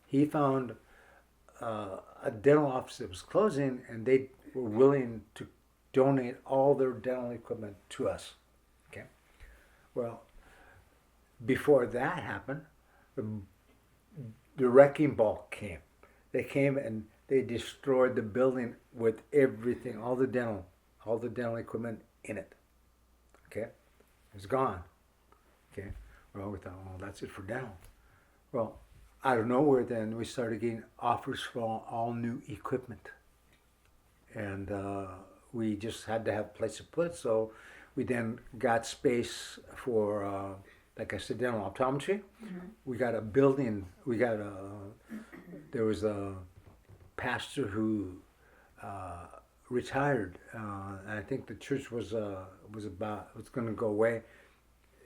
he found a dental office that was closing, and they were willing to donate all their dental equipment to us. Okay. Well, before that happened, the wrecking ball came. They came and they destroyed the building with everything, all the dental equipment in it. Okay, it's gone. Okay. Well, we thought, well, that's it for dental. Well, out of nowhere, then we started getting offers for all new equipment, and we just had to have a place to put it. So we then got space for, like I said, dental optometry. We got a building. There was a pastor who retired. I think the church was going to go away.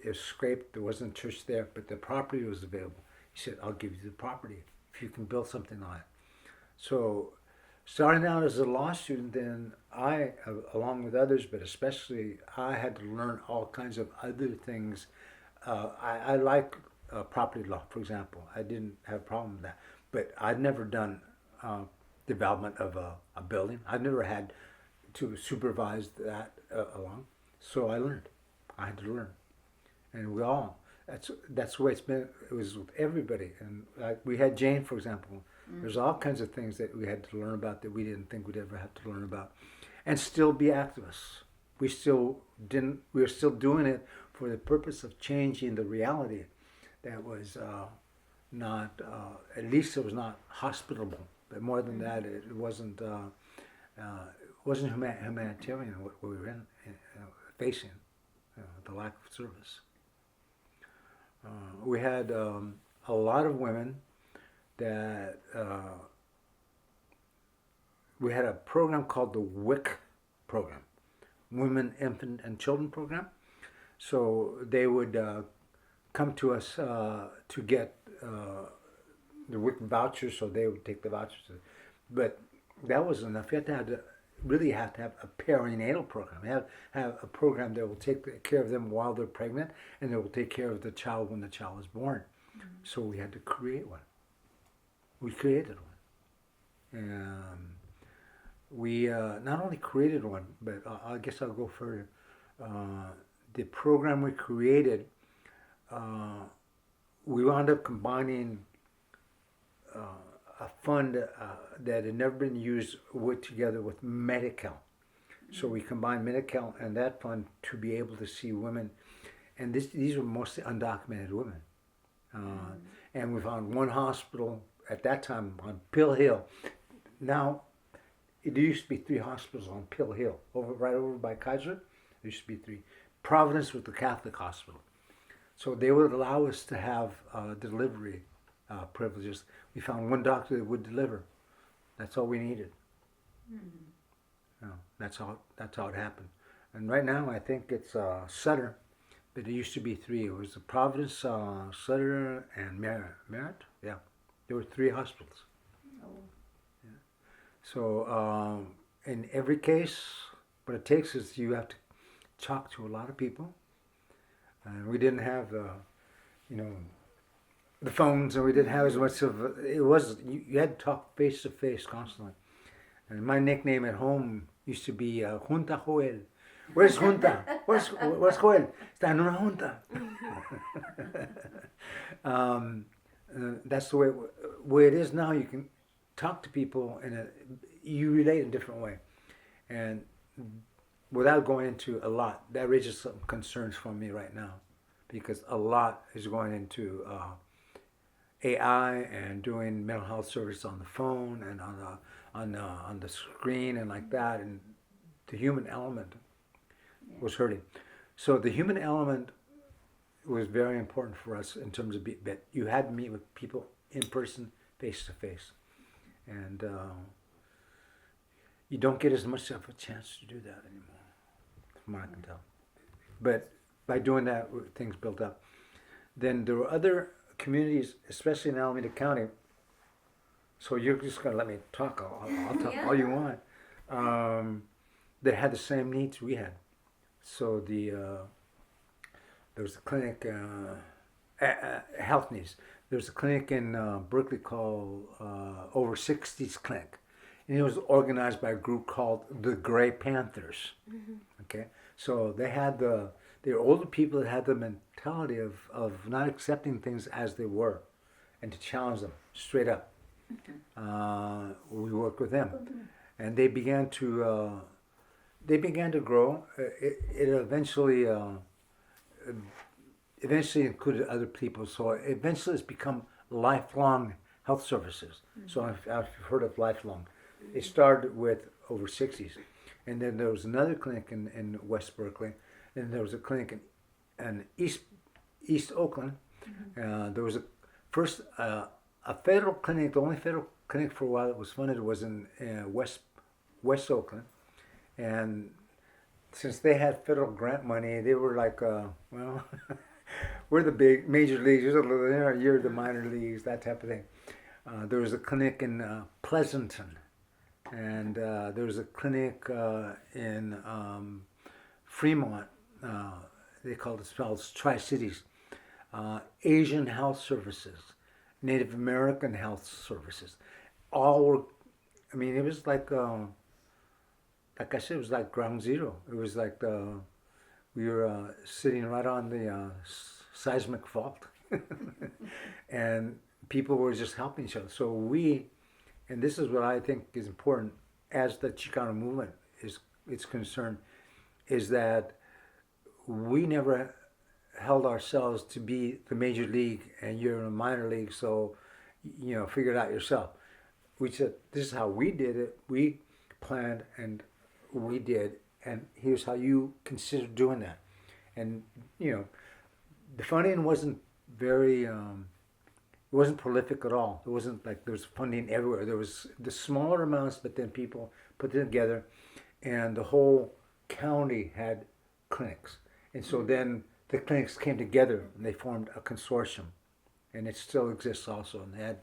It was scraped. There wasn't a church there, but the property was available. He said, "I'll give you the property if you can build something on it." So, starting out as a law student, then I, along with others, but especially I, had to learn all kinds of other things. I like property law, for example. I didn't have a problem with that, but I'd never done development of a building. I've never had to supervise that along. So I learned. I had to learn, and we all. That's the way it's been. It was with everybody, and like we had Jane, for example. There's all kinds of things that we had to learn about that we didn't think we'd ever have to learn about, and still be activists. We still didn't. We were still doing it for the purpose of changing the reality that was not. At least it was not hospitable. But more than that, it wasn't. Wasn't humanitarian what we were facing, the lack of service. We had a lot of women that we had a program called the WIC program, Women, Infant, and Children program. So they would come to us to get the WIC vouchers, so they would take the vouchers. But that wasn't enough. You had to have really have to have a perinatal program. You have a program that will take care of them while they're pregnant, and that will take care of the child when the child is born. So we had to create one. We created one. And we not only created one, but I guess I'll go further. The program we created, we wound up combining a fund that had never been used together with Medi-Cal. So we combined Medi-Cal and that fund to be able to see women, and these were mostly undocumented women. And we found one hospital at that time on Pill Hill. Now, there used to be 3 hospitals on Pill Hill, right over by Kaiser. There used to be 3. Providence was the Catholic hospital. So they would allow us to have delivery privileges. We found one doctor that would deliver. That's all we needed. That's how it happened. And right now, I think it's Sutter, but it used to be 3. It was the Providence, Sutter, and Merritt. Yeah, there were 3 hospitals. Yeah. So in every case, what it takes is you have to talk to a lot of people, and we didn't have the phones, and we didn't have as much of it. Was you had to talk face to face constantly. And my nickname at home used to be Junta Joél. Where's Junta? Where's Joél? Está en una junta. That's the way it is now. You can talk to people you relate in a different way, and without going into a lot, that raises some concerns for me right now, because a lot is going into AI and doing mental health service on the phone and on the screen and like that, and the human element was hurting. So the human element was very important for us in terms of that you had to meet with people in person, face to face, and you don't get as much of a chance to do that anymore, from what I can tell. But by doing that, things built up. Then there were other communities, especially in Alameda County. So you're just gonna let me talk? I'll talk all you want. That had the same needs we had. So there was a clinic, health needs. There was a clinic in Berkeley called Over 60s Clinic, and it was organized by a group called the Gray Panthers. Okay, so they were older people that had the mentality of not accepting things as they were, and to challenge them straight up. We worked with them, and they began to grow. It eventually included other people. So eventually it's become lifelong health services. So if you've heard of lifelong, it started with over 60s, and then there was another clinic in West Berkeley, and there was a clinic in East Oakland. There was a federal clinic. The only federal clinic for a while that was funded was in West Oakland, and since they had federal grant money, they were like, well, we're the big major leagues. You're the minor leagues, that type of thing. There was a clinic in Pleasanton, and there was a clinic in Fremont. They called it Tri-Cities. Asian Health Services, Native American Health Services, all were. I mean, it was like I said, it was like ground zero. It was like we were sitting right on the seismic fault, and people were just helping each other. So and this is what I think is important as the Chicano movement is concerned, is that we never held ourselves to be the major league and you're in a minor league, so figure it out yourself. We said, this is how we did it. We planned and we did, and here's how you consider doing that. And the funding wasn't very it wasn't prolific at all. It wasn't like there was funding everywhere. There was the smaller amounts, but then people put them together, and the whole county had clinics. And so then the clinics came together and they formed a consortium, and it still exists also. And they had,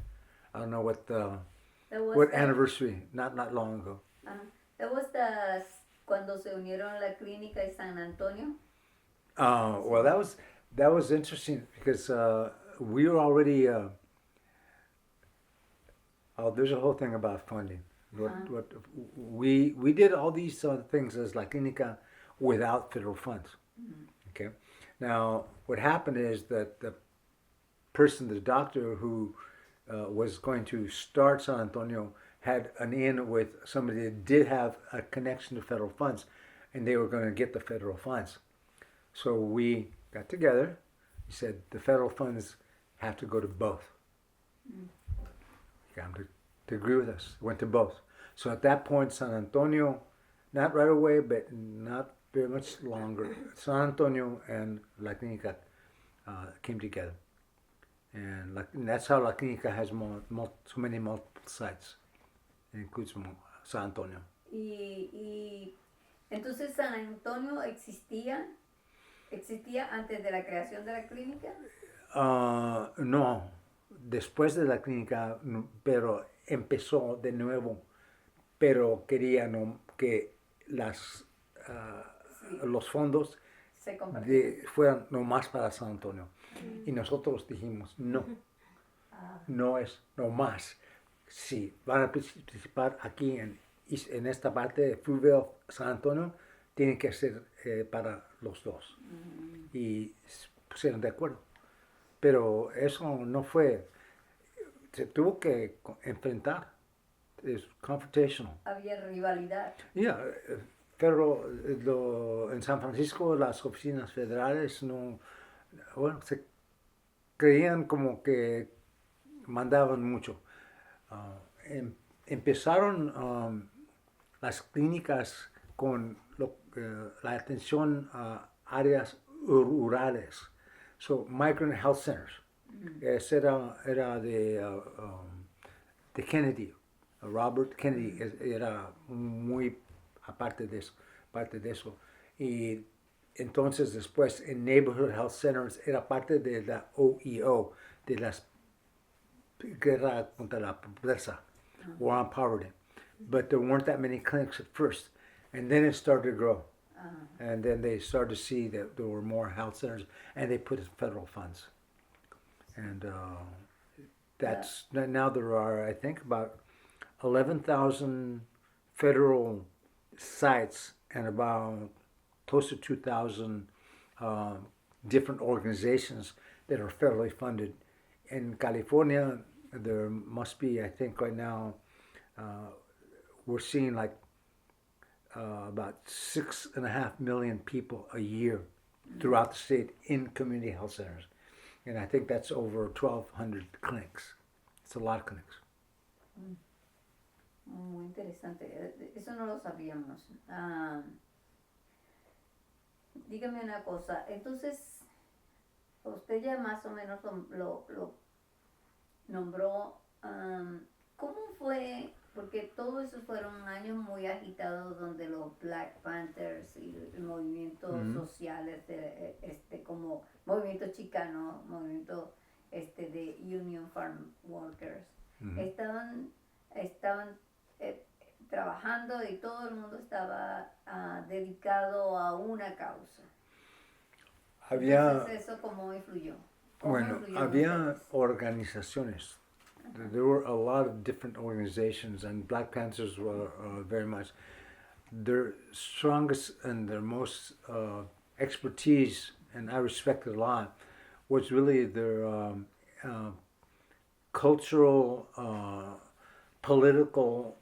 I don't know what anniversary, not long ago. That was cuando se unieron la clínica y San Antonio. Well, that was interesting because we were already. There's a whole thing about funding. What we did all these things as La Clínica without federal funds. Okay. Now, what happened is that the doctor who was going to start San Antonio had an in with somebody that did have a connection to federal funds, and they were going to get the federal funds. So we got together. We said the federal funds have to go to both. You got them to agree with us. Went to both. So at that point, San Antonio, not right away, but not very much longer, San Antonio and La Clínica came together. And that's how La Clínica has so many multiple sites. It includes San Antonio. Y entonces San Antonio existía antes de la creación de la clínica. No, después de la clínica, pero empezó de nuevo, pero quería que los fondos fueran nomás para San Antonio. Y nosotros dijimos, no, no es nomás. Si van a participar aquí en esta parte de Fruitvale, San Antonio, tienen que ser para los dos. Y se pusieron de acuerdo. Pero eso no fue, se tuvo que enfrentar. Es confrontational. Había rivalidad. Yeah, en San Francisco las oficinas federales no, bueno, se creían como que mandaban mucho. Empezaron las clínicas con la atención a áreas rurales, so migrant health centers. Ese era de Kennedy, Robert Kennedy era muy aparte de eso. Y entonces después en Neighborhood Health Centers era parte de la OEO, de las guerra contra la pobreza, war on poverty. But there weren't that many clinics at first. And then it started to grow. And then they started to see that there were more health centers, and they put in federal funds. And that's now there are, I think, about 11,000 federal sites and about close to 2,000 different organizations that are federally funded. In California, there must be, I think right now, we're seeing like about 6.5 million people a year throughout the state in community health centers. And I think that's over 1,200 clinics. It's a lot of clinics. Muy interesante. Eso no lo sabíamos. Dígame una cosa. Entonces, usted ya más o menos lo nombró. ¿Cómo fue? Porque todos esos fueron años muy agitados donde los Black Panthers y movimientos sociales como movimiento chicano, movimiento de Union Farm Workers, estaban trabajando y todo el mundo estaba dedicado a una causa. Entonces, ¿eso cómo influyó? Bueno, había organizaciones. There were a lot of different organizations, and Black Panthers were very much their strongest and their most expertise, and I respect it a lot, was really their cultural, political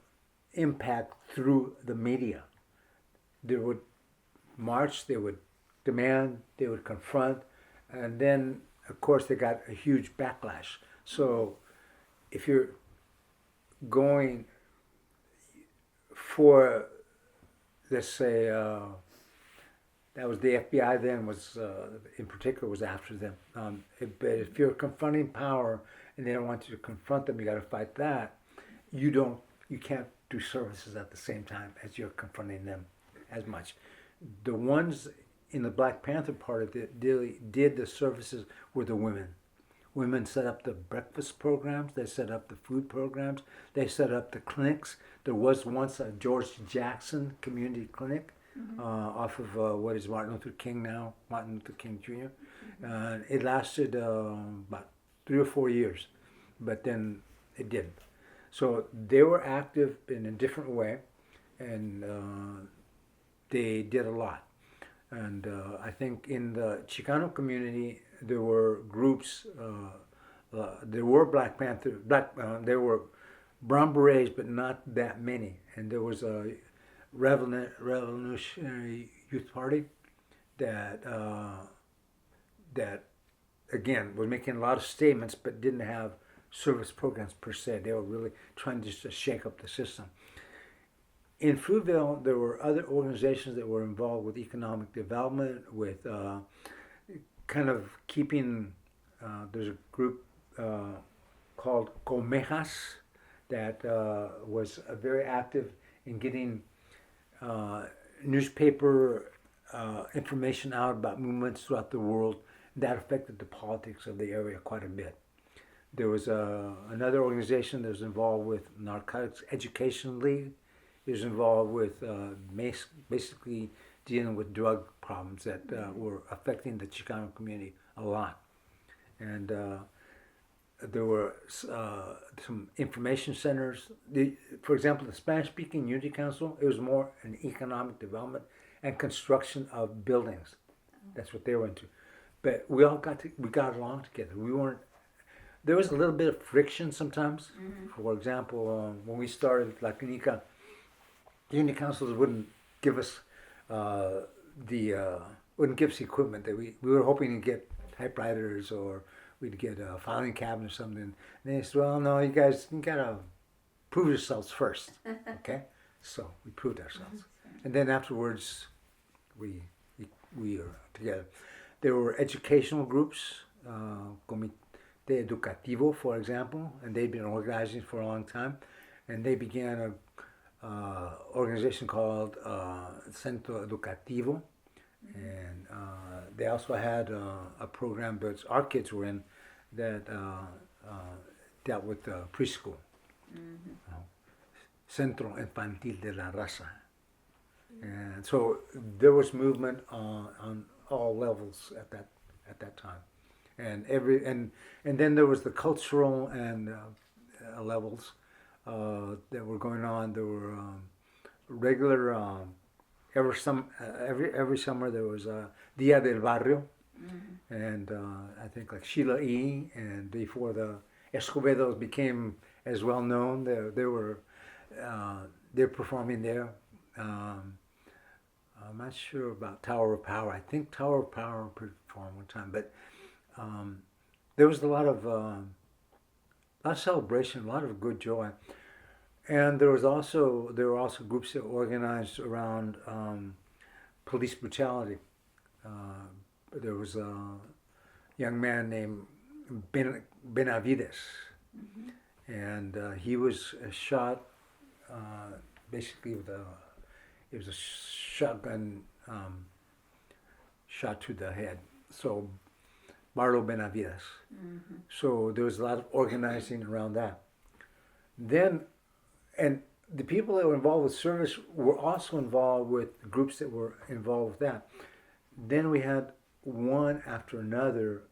impact through the media. They would march, they would demand, they would confront, and then, of course, they got a huge backlash. So if you're going for, let's say, that was the FBI then, was in particular was after them. But if you're confronting power and they don't want you to confront them, you got to fight that. You can't do services at the same time as you're confronting them as much. The ones in the Black Panther part of it did the services were the women. Women set up the breakfast programs. They set up the food programs. They set up the clinics. There was once a George Jackson Community Clinic off of what is Martin Luther King now, Martin Luther King Jr. It lasted about 3 or 4 years, but then it didn't. So they were active in a different way, and they did a lot. And I think in the Chicano community, there were groups. There were Black Panther, there were Brown Berets, but not that many. And there was a Revolutionary Youth Party that again was making a lot of statements, but didn't have service programs per se. They were really trying just to shake up the system. In Fruitville, there were other organizations that were involved with economic development, with kind of keeping, there's a group called Comejas that was very active in getting newspaper information out about movements throughout the world. That affected the politics of the area quite a bit. There was another organization that was involved with Narcotics Education League. It was involved with basically dealing with drug problems that were affecting the Chicano community a lot. And there were some information centers. For example, the Spanish-speaking Unity Council, it was more an economic development and construction of buildings. That's what they were into. But we got along together. There was a little bit of friction sometimes. For example, when we started La Clinica, Unity councils wouldn't give us wouldn't give us equipment that we were hoping to get typewriters or we'd get a filing cabinet or something. And they said, well, no, you guys you gotta prove yourselves first, okay? So we proved ourselves, and then afterwards, we were together. There were educational groups, Comité Educativo, for example, and they'd been organizing for a long time, and they began a organization called Centro Educativo, and they also had a program that our kids were in that dealt with preschool. Centro Infantil de la Raza. And so there was movement on all levels at that time, and then there was the cultural and levels that were going on. There were regular every summer there was a Dia del Barrio, and I think like Sheila E. and before the Escobedos became as well known, they're performing there. I'm not sure about Tower of Power. I think Tower of Power performed one time, but there was a lot of celebration, a lot of good joy, and there were also groups that organized around police brutality. There was a young man named Benavides, and he was shot basically it was a shotgun shot to the head. So Barlo Benavides. So there was a lot of organizing around that. Then, and the people that were involved with service were also involved with groups that were involved with that. Then we had one after another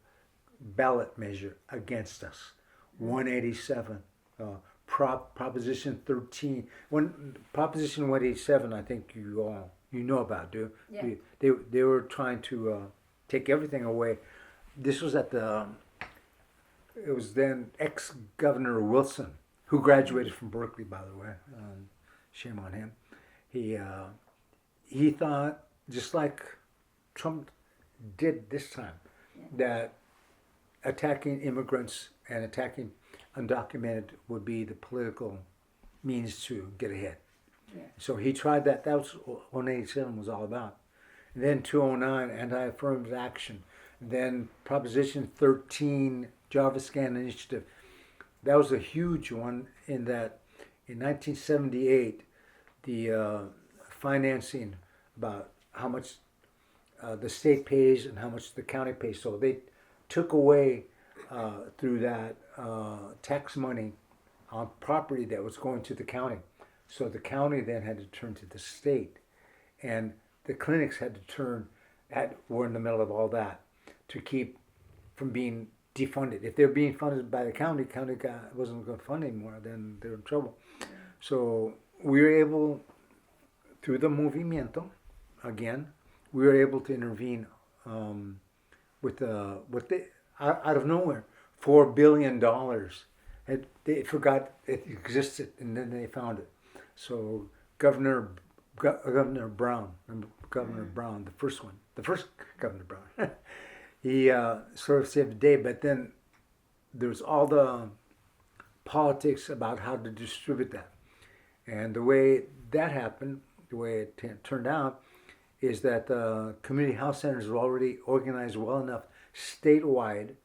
ballot measure against us. 187, Proposition 13. Proposition 187, I think you know about, do? Yeah. They were trying to take everything away. This was it was then ex-Governor Wilson, who graduated from Berkeley, by the way. Shame on him. He thought, just like Trump did this time, that attacking immigrants and attacking undocumented would be the political means to get ahead. Yeah. So he tried that. That was what 187 was all about. And then 209, anti-affirmative action. Then Proposition 13, Jarvis Scan Initiative. That was a huge one in that in 1978, the financing about how much the state pays and how much the county pays. So they took away through that tax money on property that was going to the county. So the county then had to turn to the state, and the clinics had to were in the middle of all that to keep from being defunded. If they're being funded by the county wasn't going to fund anymore, then they're in trouble. So we were able, through the movimiento, again, we were able to intervene with out of nowhere, $4 billion. They forgot it existed, and then they found it. So Governor Brown, the first Governor Brown, he sort of saved the day. But then there was all the politics about how to distribute that, and the way that happened, the way it turned out, is that community health centers were already organized well enough statewide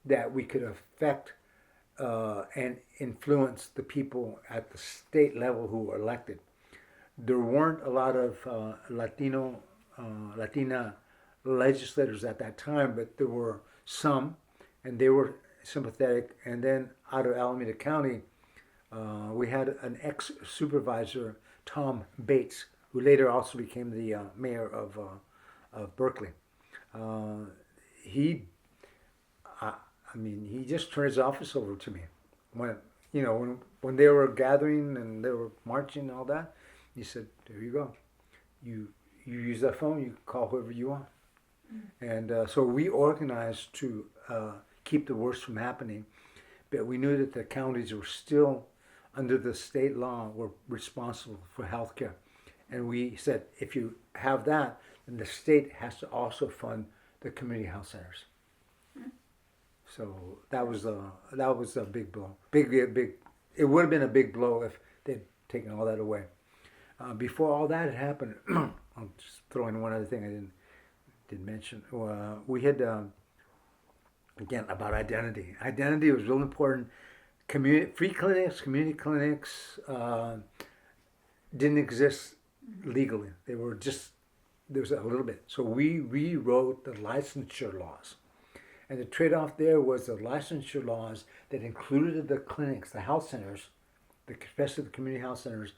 that we could affect and influence the people at the state level who were elected. There weren't a lot of Latina legislators at that time, but there were some, and they were sympathetic. And then out of Alameda County, we had an ex-supervisor, Tom Bates, who later also became the mayor of Berkeley. He just turned his office over to me when they were gathering and they were marching and all that. He said, "There you go. You use that phone. You call whoever you want." And so we organized to keep the worst from happening, but we knew that the counties were still, under the state law, were responsible for health care. And we said, if you have that, then the state has to also fund the community health centers. So that was a big blow. Big. It would have been a big blow if they'd taken all that away. Before all that had happened, I'll just throw in one other thing I didn't mention. We had again about identity. Identity was real important. Free clinics, community clinics didn't exist legally. They were just, there was a little bit. So we rewrote the licensure laws. And the trade-off there was the licensure laws that included the clinics, the health centers, especially the community health centers,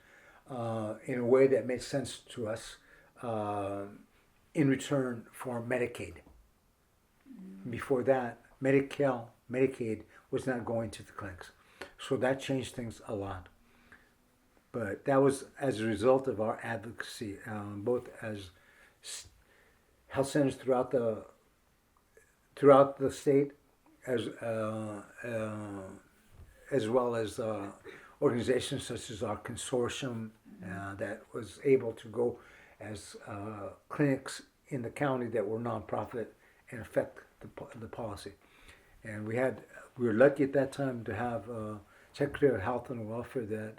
in a way that made sense to us in return for Medicaid. Before that, Medicaid was not going to the clinics. So that changed things a lot. But that was as a result of our advocacy, both as health centers throughout the state, as well as organizations such as our consortium that was able to go as clinics in the county that were nonprofit and affect the policy. And we were lucky at that time to have Secretary of Health and Welfare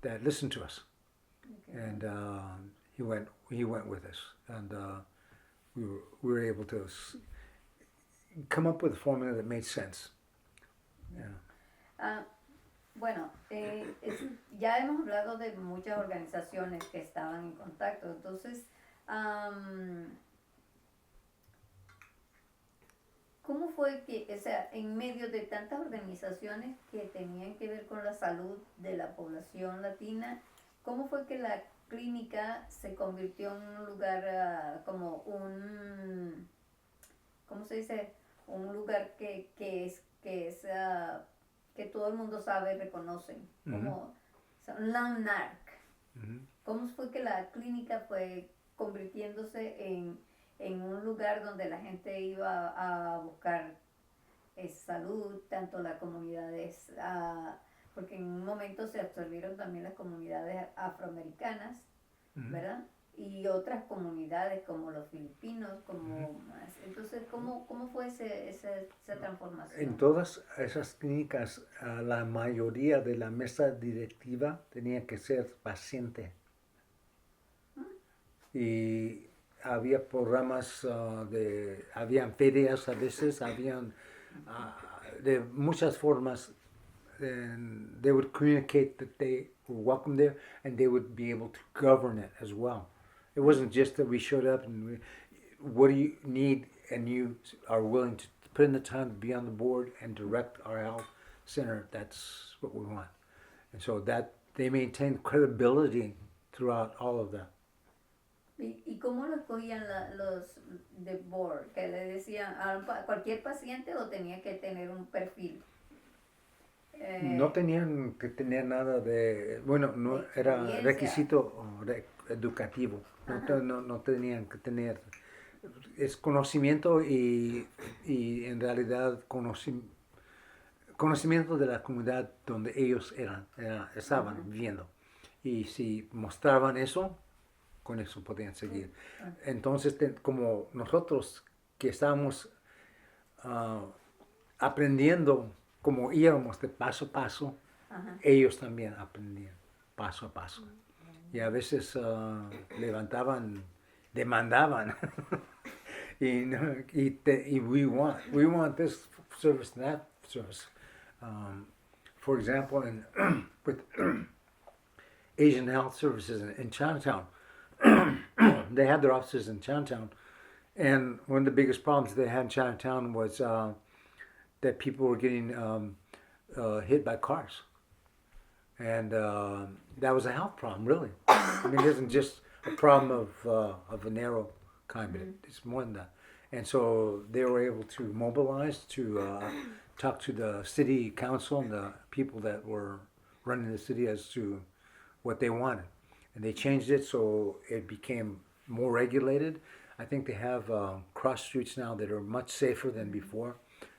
that listened to us, and he went with us, and we were able to come up with a formula that made sense. Yeah. Bueno, ya hemos hablado de muchas organizaciones que estaban en contacto, entonces, ¿cómo fue que, o sea, en medio de tantas organizaciones que tenían que ver con la salud de la población latina, cómo fue que la clínica se convirtió en un lugar como ¿cómo se dice? Un lugar que todo el mundo sabe y reconoce, como o sea, un landmark. ¿Cómo fue que la clínica fue convirtiéndose en un lugar donde la gente iba a buscar salud, tanto las comunidades, porque en un momento se absorbieron también las comunidades afroamericanas, ¿verdad? Y otras comunidades como los filipinos, como más. Entonces, ¿cómo fue esa transformación? En todas esas clínicas, la mayoría de la mesa directiva tenía que ser paciente. Y había programas habían ferias a veces, habían de muchas formas. And they would communicate that they were welcome there, and they would be able to govern it as well. It wasn't just that we showed up and what do you need, and you are willing to put in the time to be on the board and direct our health center. That's what we want. And so that they maintained credibility throughout all of that. ¿Y cómo lo escogían los de board? ¿Que le decían a cualquier paciente o tenía que tener un perfil? No tenían que tener nada de, bueno, no era requisito educativo, no tenían que tener, es conocimiento y en realidad conocimiento de la comunidad donde ellos estaban viviendo, y si mostraban eso, con eso podían seguir. Entonces, como nosotros que estábamos aprendiendo, como íbamos de paso a paso, ellos también aprendían paso a paso. Y a veces demandaban. y we want this service, that service. For example, with Asian Health Services in Chinatown, they had their offices in Chinatown, and one of the biggest problems they had in Chinatown was that people were getting hit by cars. And that was a health problem, really. I mean, it isn't just a problem of a narrow kind, but it's more than that. And so they were able to mobilize to talk to the city council and the people that were running the city as to what they wanted. And they changed it so it became more regulated. I think they have cross streets now that are much safer than before.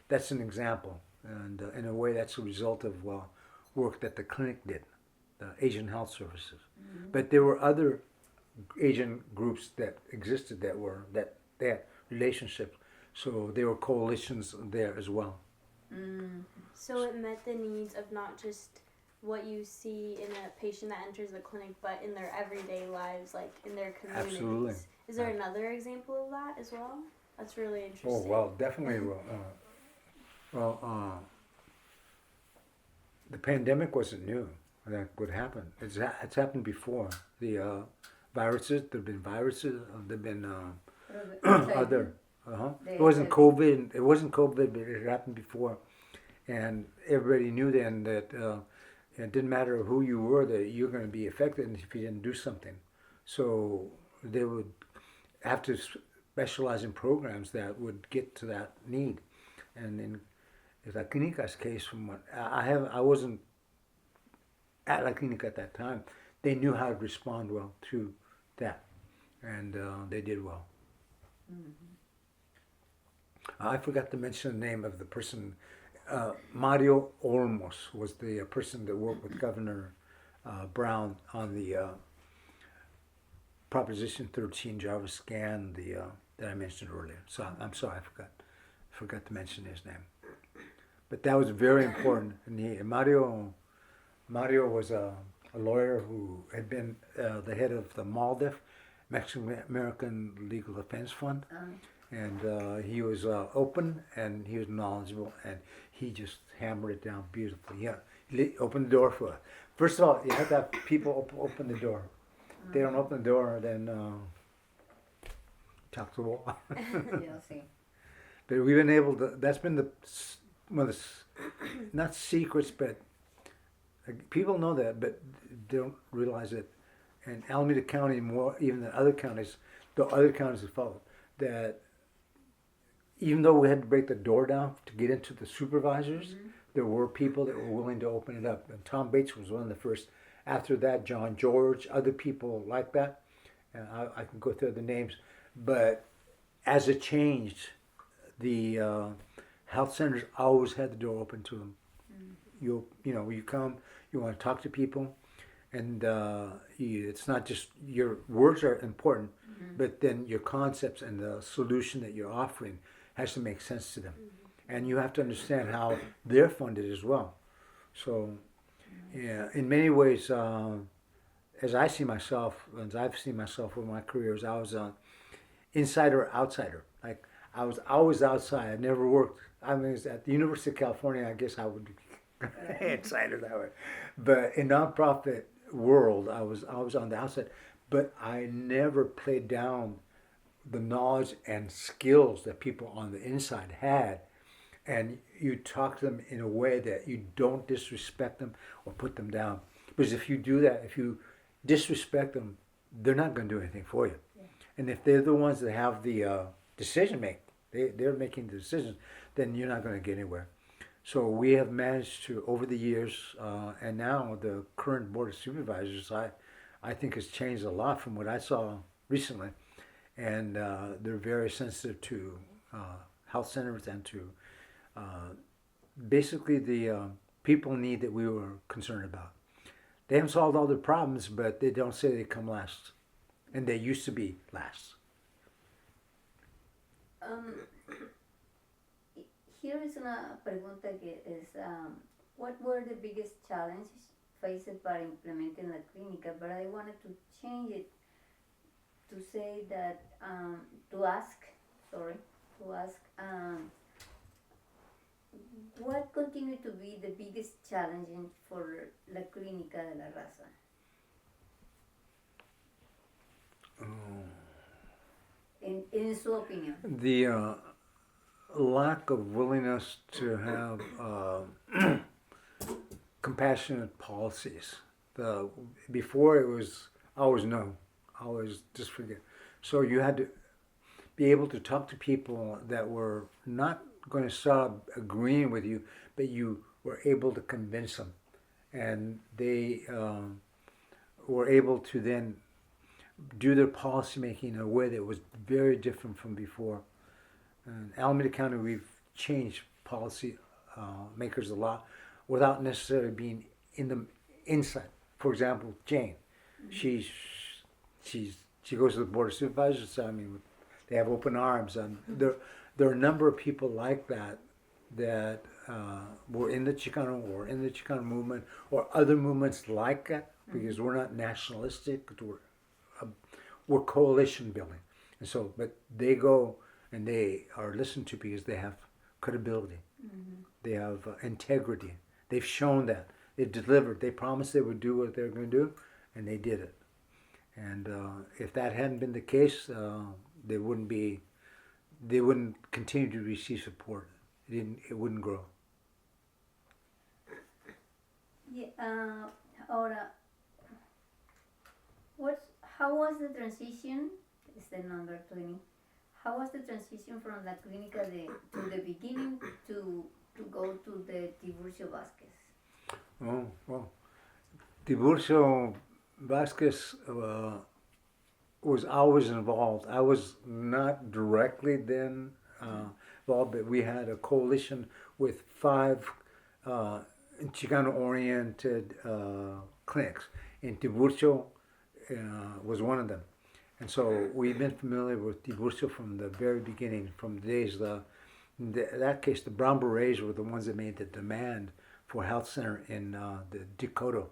That's an example, and in a way that's a result of work that the clinic did. the Asian Health Services. But there were other Asian groups that existed that they had relationships, so there were coalitions there as well. So it met the needs of not just what you see in a patient that enters the clinic, but in their everyday lives, like in their communities. Absolutely. Is there another example of that as well? That's really interesting. Oh well, definitely. The pandemic wasn't new. That would happen. It's happened before. The viruses. There've been viruses. There've been other. It wasn't COVID. It wasn't COVID, but it happened before, and everybody knew then that it didn't matter who you were, that you're going to be affected if you didn't do something. So they would have to specialize in programs that would get to that need. And in La Clinica's case, from what I wasn't at La Clinica at that time. They knew how to respond well to that, and they did well. I forgot to mention the name of the person. Mario Olmos was the person that worked with Governor Brown on the Proposition 13 Java scan that I mentioned earlier. So I'm sorry, I forgot to mention his name. But that was very important. And Mario was a lawyer who had been the head of the MALDEF, Mexican American Legal Defense Fund. And he was open and he was knowledgeable, and he just hammered it down beautifully. Yeah, he opened the door for us. First of all, you have to have people open the door. If they don't open the door, then talk to the wall. But we've been able to. That's been one of the not secrets, but people know that, but they don't realize it. And Alameda County, more even than other counties, the other counties have followed that. Even though we had to break the door down to get into the supervisors, there were people that were willing to open it up. And Tom Bates was one of the first. After that, John George, other people like that. And I can go through the names. But as it changed, the health centers always had the door open to them. You come, you want to talk to people. And it's not just, your words are important, but then your concepts and the solution that you're offering has to make sense to them. And you have to understand how they're funded as well. So, yeah, in many ways, as I see myself, as I've seen myself with my careers, I was an insider, outsider. Like, I was always outside. I never worked. I mean, at the University of California, I guess I would be insider that way. But in nonprofit world, I was on the outside. But I never played down the knowledge and skills that people on the inside had, and you talk to them in a way that you don't disrespect them or put them down. Because if you do that, if you disrespect them, they're not going to do anything for you. Yeah. And if they're the ones that have the decision make, they're making the decisions, then you're not going to get anywhere. So we have managed to, over the years, and now the current Board of Supervisors, I think has changed a lot from what I saw recently. And they're very sensitive to health centers and to basically the people need that we were concerned about. They haven't solved all their problems, but they don't say they come last. And they used to be last. Here is una pregunta que es, what were the biggest challenges faced by implementing La Clínica? But I wanted to change it to say that, to ask, what continue to be the biggest challenge for La Clínica de la Raza? In su opinion. The lack of willingness to have compassionate policies. Before it was always no, always just forget. So you had to be able to talk to people that were not going to start agreeing with you, but you were able to convince them, and they were able to then do their policy making in a way that was very different from before. In Alameda County, we've changed policy makers a lot without necessarily being inside for example, Jane, she's she goes to the board of supervisors. So, I mean, they have open arms, and there are a number of people like that that were in the Chicano or in the Chicano movement or other movements like that, because we're not nationalistic. We're coalition building, and so but they go and they are listened to because they have credibility, they have integrity. They've shown that they delivered. They promised they would do what they were going to do, and they did it. And if that hadn't been the case, they wouldn't be. They wouldn't continue to receive support. It wouldn't grow. Yeah, ahora, how was the transition? It's the number 20. How was the transition from La Clínica to the beginning to go to the Tiburcio Vázquez? Oh, well, Tiburcio Vasquez was always involved. I was not directly then involved, but we had a coalition with 5 Chicano-oriented clinics, and Tiburcio was one of them. And so we've been familiar with Tiburcio from the very beginning, from the days, in that case, the Brown Berets were the ones that made the demand for a health center in the Dakota.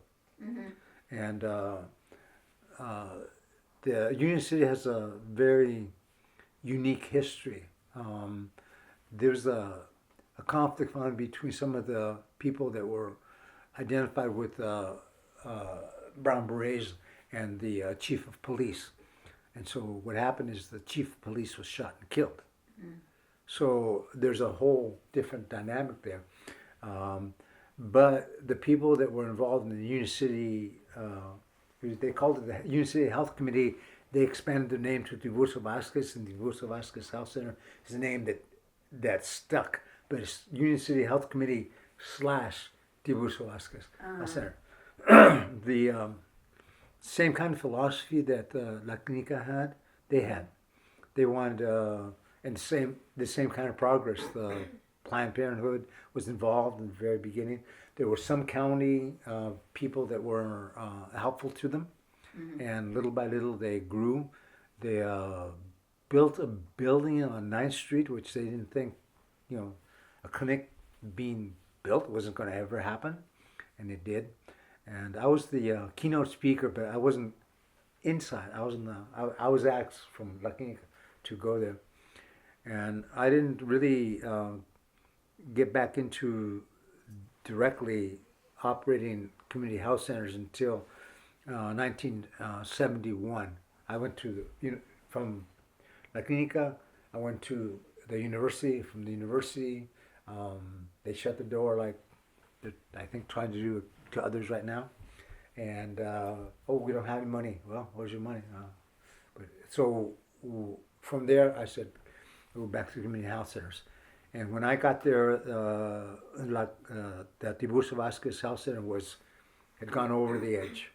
And the Union City has a very unique history. There's a conflict found between some of the people that were identified with Brown Berets and the chief of police. And so what happened is the chief of police was shot and killed. So there's a whole different dynamic there. But the people that were involved in the Union City, they called it the Union City Health Committee. They expanded the name to Tiburcio Vasquez, and Tiburcio Vasquez Health Center is a name that stuck. But it's Union City Health Committee / Tiburcio Vasquez Health Center. The same kind of philosophy that La Clínica had, they had. They wanted, and the same kind of progress. The Planned Parenthood was involved in the very beginning. There were some county people that were helpful to them, and little by little they grew. They built a building on 9th Street, which they didn't think, a clinic being built wasn't going to ever happen, and it did. And I was the keynote speaker, but I wasn't inside. I was asked from La Clínica to go there, and I didn't really get back into directly operating community health centers until 1971. I went to from La Clínica. I went to the university. From the university, they shut the door like I think trying to do to others right now. And we don't have any money. Well, where's your money? So from there, I said, go back to community health centers. And when I got there, the Tiburcio Vasquez Health Center had gone over the edge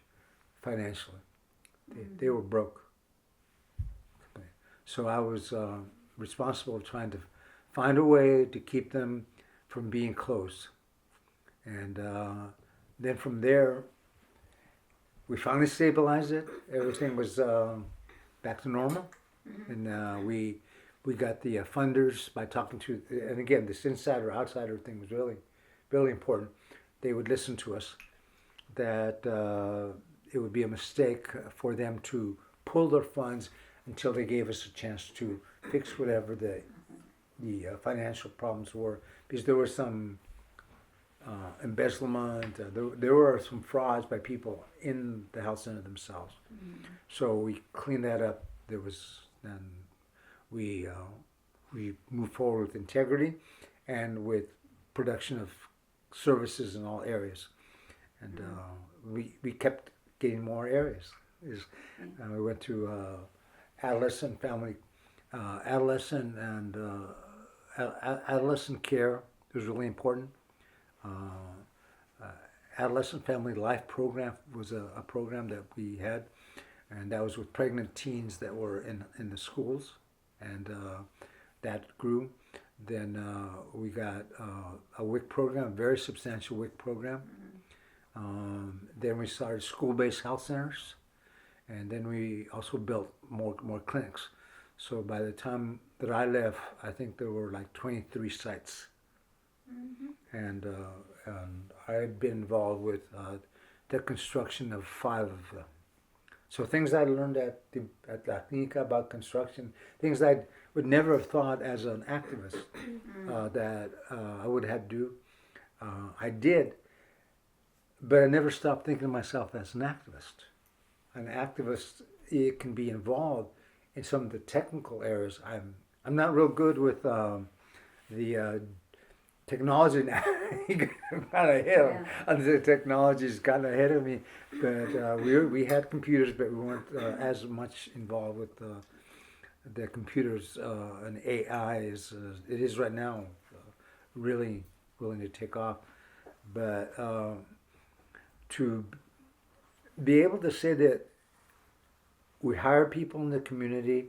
financially. They were broke. So I was responsible for trying to find a way to keep them from being closed. And then from there, we finally stabilized it. Everything was back to normal. And we got the funders by talking to, and again, this insider outsider thing was really, really important. They would listen to us, that it would be a mistake for them to pull their funds until they gave us a chance to fix whatever the financial problems were, because there was some embezzlement, there were some frauds by people in the health center themselves. So we cleaned that up. We moved forward with integrity and with production of services in all areas, and we kept getting more areas. We went to adolescent care was really important. Adolescent Family Life Program was a program that we had, and that was with pregnant teens that were in the schools, and that grew. Then we got a WIC program, a very substantial WIC program. Then we started school-based health centers, and then we also built more clinics. So by the time that I left, I think there were like 23 sites, and I've been involved with the construction of 5 of them. So things I learned at La Clínica about construction, things I would never have thought as an activist that I would have to do. I did, but I never stopped thinking of myself as an activist. An activist, it can be involved in some of the technical areas. I'm not real good with the technology now. Got ahead of the technology's gotten ahead of me, but we had computers, but we weren't as much involved with the computers and AI as it is right now. Really willing to take off, but to be able to say that we hired people in the community,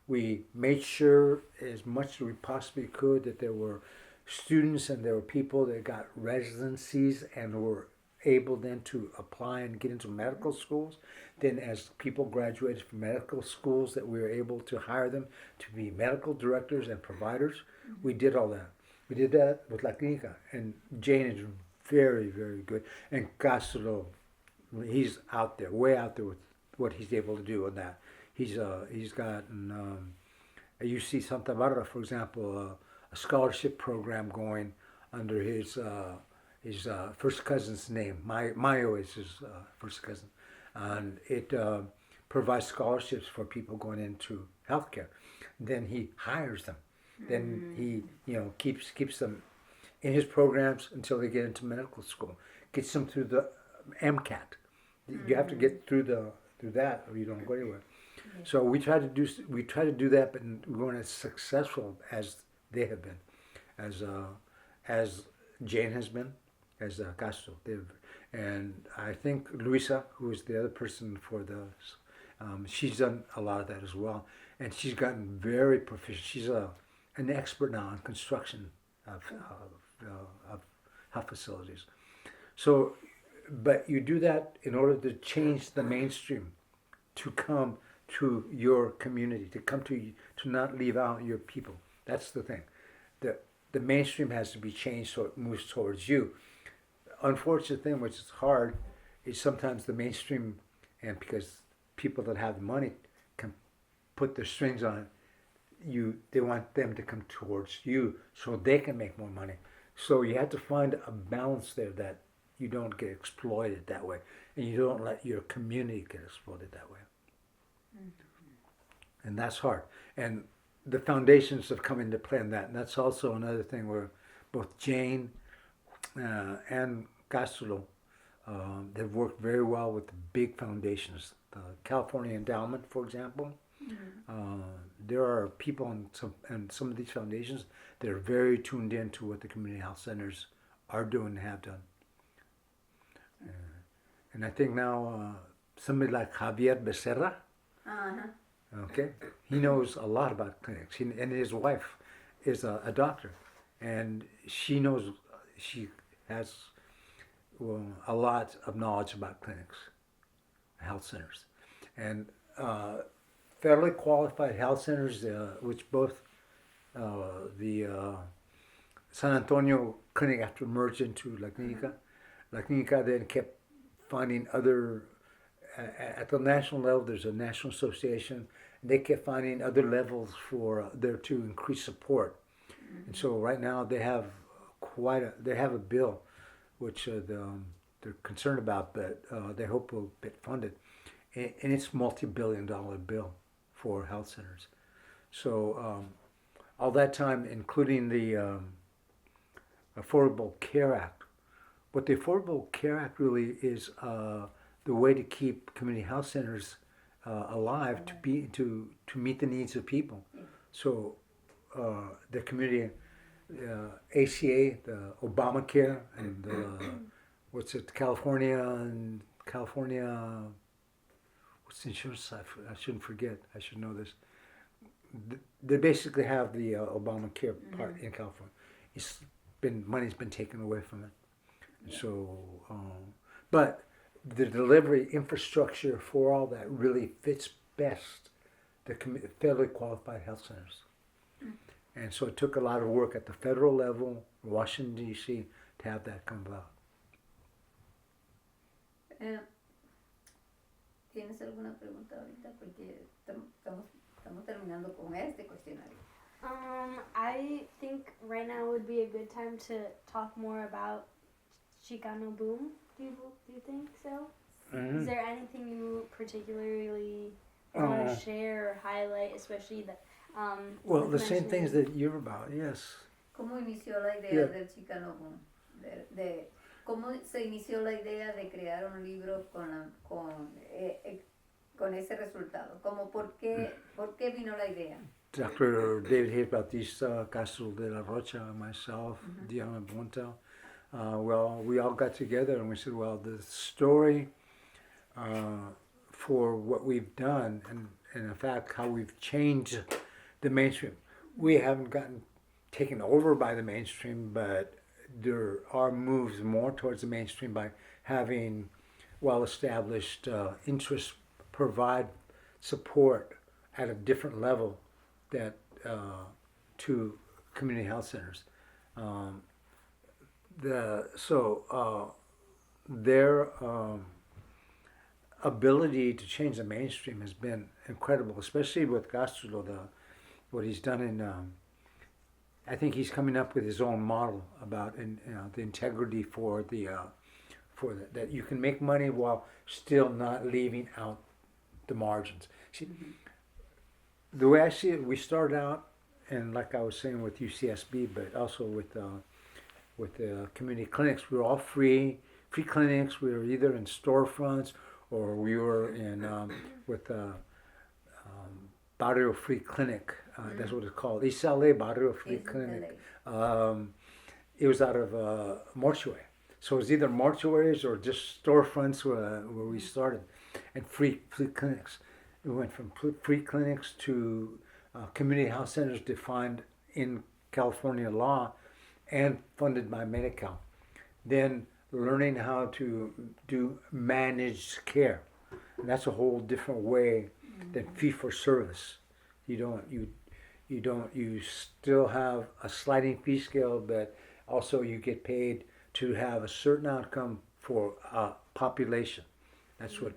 we made sure as much as we possibly could that there were students and there were people that got residencies and were able then to apply and get into medical schools. Then as people graduated from medical schools, that we were able to hire them to be medical directors and providers. We did all that. We did that with La Clínica, and Jane is very, very good. And Castro, he's out there, way out there with what he's able to do on that. He's gotten at UC Santa Barbara, for example, a scholarship program going under his first cousin's name. Mayo is his first cousin, and it provides scholarships for people going into healthcare. Then he hires them. Then he keeps them in his programs until they get into medical school. Gets them through the MCAT. You have to get through that, or you don't go anywhere. So we try to do that, but we weren't as successful as they have been, as Jane has been, as Castro. And I think Luisa, who is the other person for she's done a lot of that as well, and she's gotten very proficient. She's an expert now on construction of health facilities. So, but you do that in order to change the mainstream, to come to your community, to not leave out your people. That's the thing. The mainstream has to be changed so it moves towards you. Unfortunate thing, which is hard, is sometimes the mainstream, and because people that have the money can put their strings on it, they want them to come towards you so they can make more money. So you have to find a balance there that you don't get exploited that way, and you don't let your community get exploited that way. And that's hard. And the foundations have come into play in that. And that's also another thing where both Jane and Castro, they've worked very well with the big foundations. The California Endowment, for example. There are people in some of these foundations that are very tuned in to what the community health centers are doing and have done. And I think now somebody like Javier Becerra, okay, he knows a lot about clinics. And his wife is a doctor, and she has a lot of knowledge about clinics, health centers, and federally qualified health centers, which both the San Antonio clinic after merged into La Clínica. La Clínica then kept finding other, at the national level, there's a national association, and they kept finding other levels for there to increase support. And so right now they have a bill which they're concerned about, but they hope will get funded. And it's multi-billion-dollar bill for health centers. So all that time, including the Affordable Care Act. What the Affordable Care Act really is the way to keep community health centers alive, to meet the needs of people. So the community ACA, the Obamacare, and California, what's the insurance? I shouldn't forget. I should know this. They basically have the Obamacare part in California. Money's been taken away from it. And so but the delivery infrastructure for all that really fits best the federally qualified health centers. And so it took a lot of work at the federal level, Washington, D.C., to have that come about. ¿Tienes alguna pregunta ahorita? Porque estamos terminando con este cuestionario. I think right now would be a good time to talk more about Chicano boom. Do you think so? Mm-hmm. Is there anything you particularly want to share or highlight, especially that? Well, the same things that you're about, yes. ¿Cómo inició la idea del Chicano boom? ¿Cómo se inició la idea de crear un libro con ese resultado? ¿Por qué vino la idea? Dr. David Hayes Bautista, Castro de la Rocha, myself, Diana Bonta, well, we all got together and we said, well, the story for what we've done and in fact how we've changed the mainstream. We haven't gotten taken over by the mainstream, but there are moves more towards the mainstream by having well-established interests provide support at a different level that to community health centers. Their ability to change the mainstream has been incredible, especially with Castro, what he's done in. I think he's coming up with his own model about the integrity for that you can make money while still not leaving out the margins. See, the way I see it, we started out, and like I was saying with UCSB, but also with the community clinics, we were all free clinics. We were either in storefronts or we were in with Barrio Free Clinic. That's what it's called. Isale Barrio Free Clinic. It was out of mortuary. So it was either mortuaries or just storefronts where we started, and free clinics. We went from free clinics to community health centers defined in California law and funded by Medi-Cal. Then learning how to do managed care. And that's a whole different way than fee for service. You still have a sliding fee scale, but also you get paid to have a certain outcome for a population. That's what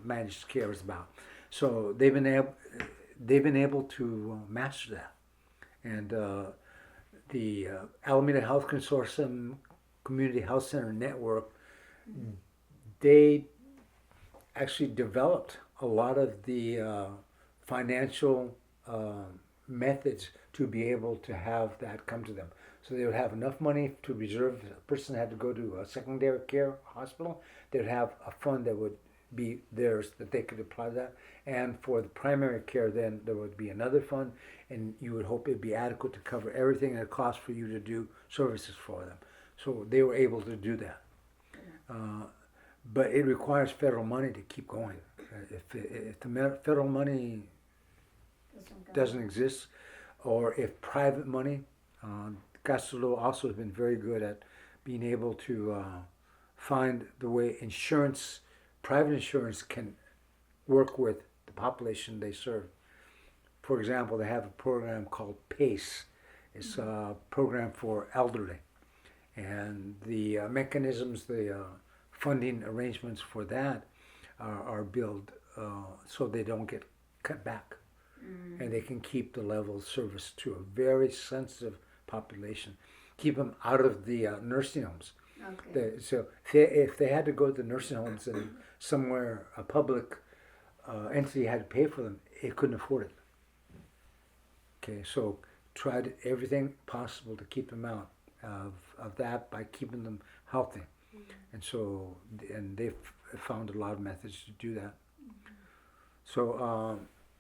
managed care is about. So they've been able to master that, and the Alameda Health Consortium Community Health Center Network, they actually developed a lot of the financial methods to be able to have that come to them. So they would have enough money to reserve. If a person had to go to a secondary care hospital, they would have a fund that would be theirs that they could apply that. And for the primary care, then there would be another fund, and you would hope it would be adequate to cover everything that costs for you to do services for them. So they were able to do that. But it requires federal money to keep going. If the federal money doesn't exist, or if private money, Castro also has been very good at being able to find the way private insurance can work with the population they serve. For example, they have a program called PACE. It's a program for elderly. And the mechanisms, the funding arrangements for that are built so they don't get cut back. And they can keep the level of service to a very sensitive population. Keep them out of the nursing homes. Okay. So if they had to go to the nursing homes and somewhere a public entity had to pay for them, it couldn't afford it. Okay, so tried everything possible to keep them out of that by keeping them healthy. And they've found a lot of methods to do that. So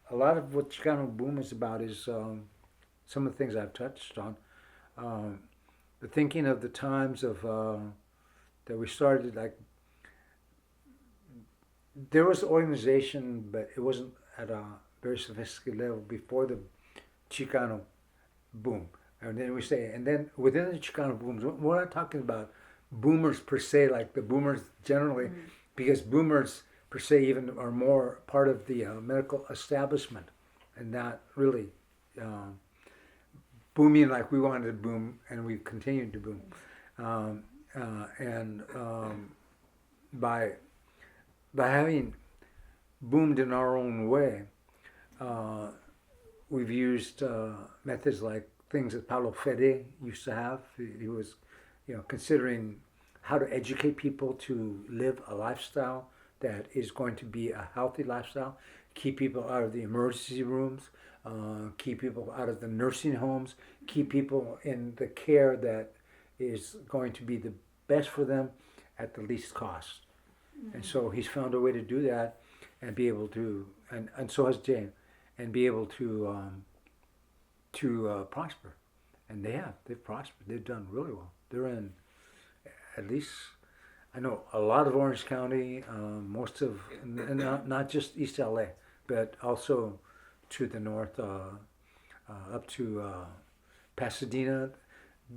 a lot of what Chicano Boom is about is some of the things I've touched on. The thinking of the times of that we started, like there was organization, but it wasn't at a very sophisticated level before the Chicano Boom. And then within the Chicano Boom, we're not talking about boomers per se, like the boomers generally, because boomers per se even are more part of the medical establishment and not really booming like we wanted to boom, and we've continued to boom. By having boomed in our own way, we've used methods like things that Paulo Freire used to have. He was, considering how to educate people to live a lifestyle that is going to be a healthy lifestyle, keep people out of the emergency rooms, keep people out of the nursing homes, keep people in the care that is going to be the best for them at the least cost. And so he's found a way to do that and be able to, and so has Jane, and be able to prosper. And they've prospered. They've done really well. They're in, at least, I know a lot of Orange County, most of, not just East LA, but also to the north, up to Pasadena.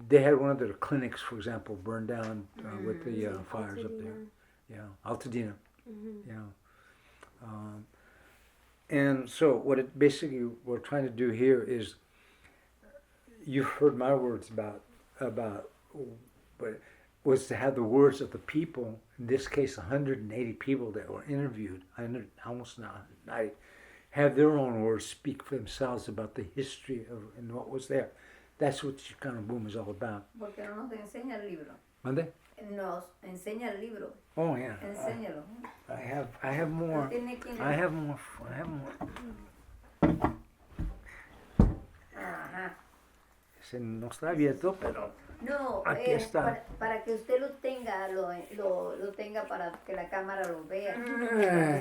They had one of their clinics, for example, burned down with the fires up there. Yeah, Altadena. Yeah. And so what it basically we're trying to do here is, you've heard my words about, but was to have the words of the people, in this case 180 people that were interviewed, almost 90, have their own words speak for themselves about the history of and what was there. That's what Chicano Boom is all about. Porque no nos enseña el libro. ¿Mande? Nos enseña el libro. Oh yeah. Enséñalo. I have more. I have more. Ajá. Se no está abierto, pero No, aquí está. para que usted lo tenga, lo tenga para que la cámara lo vea.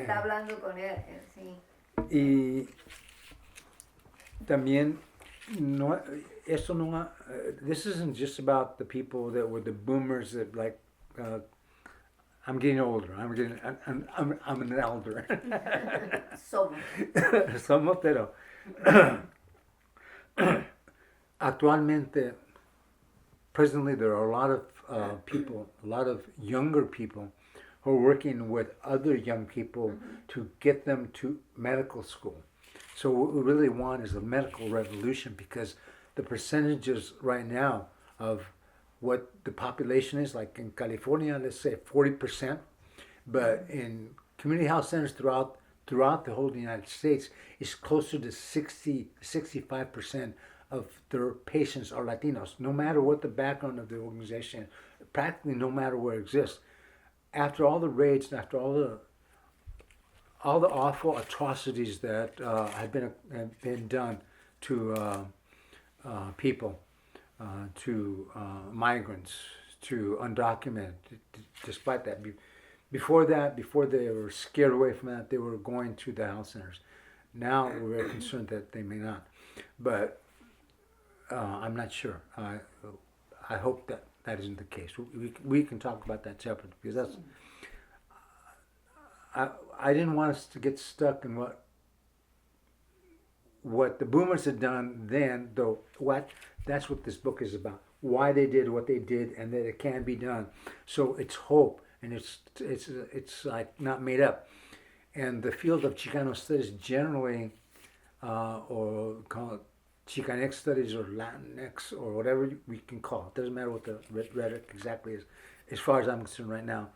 Está hablando con él, sí. Y también no, esto no. This isn't just about the people that were the boomers that like. I'm getting older. I'm an elder. Somos, pero actualmente, presently, there are a lot of people, a lot of younger people, who are working with other young people to get them to medical school. So what we really want is a medical revolution, because the percentages right now of what the population is, like in California, let's say 40%, but in community health centers throughout the whole United States, is closer to 65% of their patients are Latinos, no matter what the background of the organization, practically no matter where it exists. After all the raids, after all the awful atrocities that have been done to people, to migrants, to undocumented, despite that, before they were scared away from that, they were going to the health centers. Now we're very concerned that they may not, but I'm not sure. I hope that isn't the case. We can talk about that separately, because that's. I didn't want us to get stuck in what the boomers had done then, though. That's what this book is about. Why they did what they did, and that it can be done. So it's hope, and it's like not made up. And the field of Chicano studies generally, or call it Chicanx studies or Latinx or whatever we can call it. Doesn't matter what the rhetoric exactly is, as far as I'm concerned right now.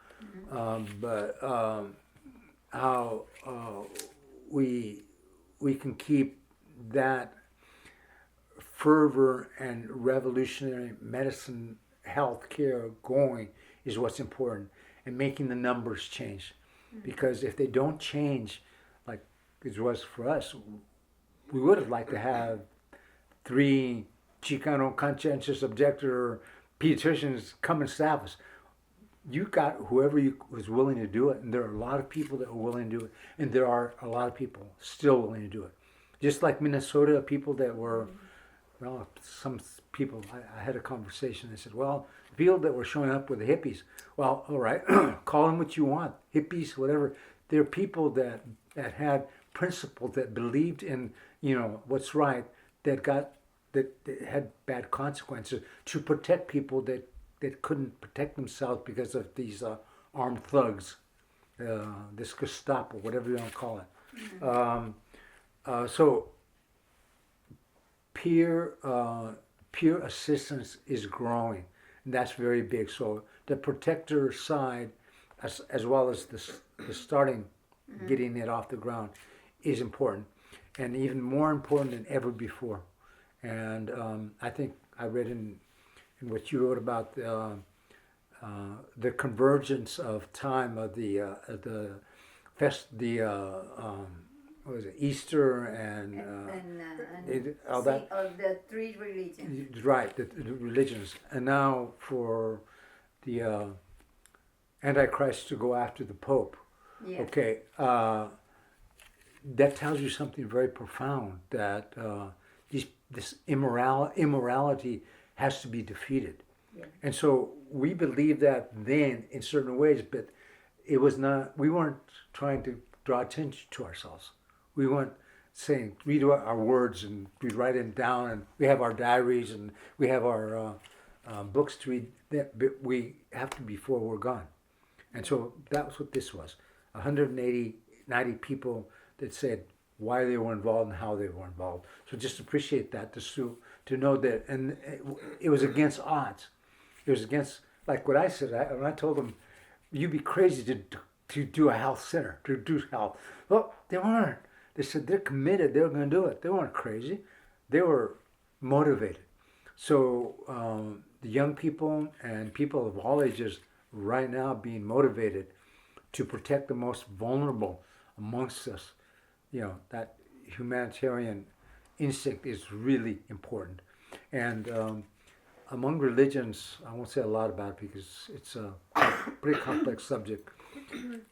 How we can keep that fervor and revolutionary medicine, health care going is what's important, and making the numbers change. Because if they don't change, like it was for us, we would have liked to have 3 Chicano conscientious objector pediatricians come and staff us. You got whoever was willing to do it, and there are a lot of people that were willing to do it, and there are a lot of people still willing to do it. Just like Minnesota, people that were, well, some people, I had a conversation, they said, well, people that were showing up with the hippies, well, all right, call them what you want, hippies, whatever. They're people that had principles, that believed in, what's right, that had bad consequences, to protect people that that couldn't protect themselves because of these armed thugs, this Gestapo, whatever you want to call it. So peer assistance is growing, and that's very big. So the protector side, as well as the starting, getting it off the ground, is important, and even more important than ever before. And I think I read in what you wrote about the convergence of time of what was it, Easter and all that. Of the three religions. Right, the religions, and now for the Antichrist to go after the Pope. Yeah. Okay, that tells you something very profound, that this immorality has to be defeated. Yeah. And so we believed that then in certain ways, but it was not. We weren't trying to draw attention to ourselves. We weren't saying read our words and we write them down, and we have our diaries and we have our books to read. But we have to before we're gone. And so that was what this was. 90 people that said why they were involved and how they were involved. So just appreciate that, to know that. And it was against odds. It was against, like what I said, when I told them, you'd be crazy to do a health center, to do health. Well, they weren't. They said they're committed, they were going to do it. They weren't crazy. They were motivated. So the young people and people of all ages right now being motivated to protect the most vulnerable amongst us. You know, that humanitarian instinct is really important. And among religions, I won't say a lot about it because it's a pretty complex subject.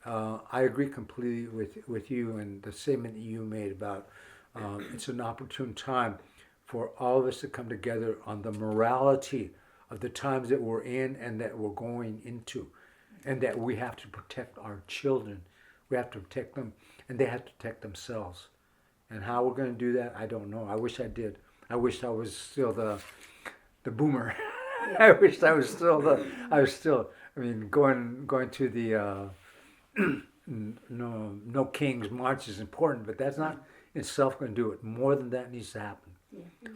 I agree completely with you and the statement that you made about it's an opportune time for all of us to come together on the morality of the times that we're in and that we're going into, and that we have to protect our children. We have to protect them, and they have to protect themselves. And how we're going to do that, I don't know. I wish I did. I wish I was still the boomer. Yeah. I wish I was still going to the no King's March is important, but that's not itself going to do it. More than that needs to happen. Yeah.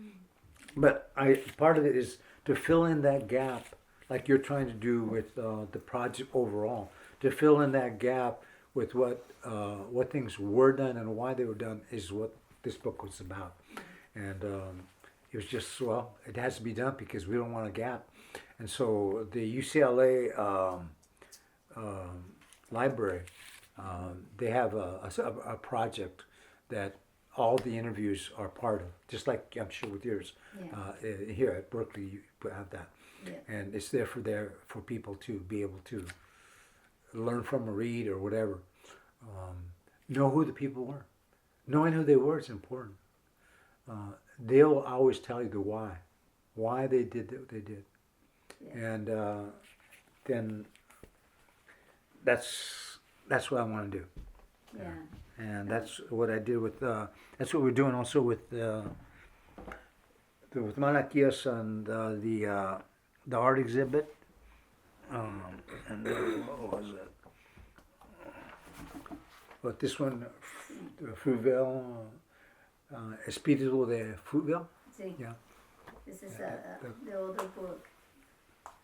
But part of it is to fill in that gap, like you're trying to do with the project overall, to fill in that gap with what things were done and why they were done is what this book was about. And it was just, well, it has to be done because we don't want a gap. And so the UCLA library, they have a project that all the interviews are part of, just like I'm sure with yours. Yeah. Here at Berkeley, you have that. Yeah. And it's there for people to be able to learn from or read or whatever. Know who the people were. Knowing who they were is important. They'll always tell you the why they did what they did. Yeah. And then that's what I want to do. Yeah. And that's what I did with, that's what we're doing also with Malachias and the art exhibit. And what was it? But this one, Fruitvale, Espíritu de Fruitvale. Sí. Yeah. This is Yeah, the older book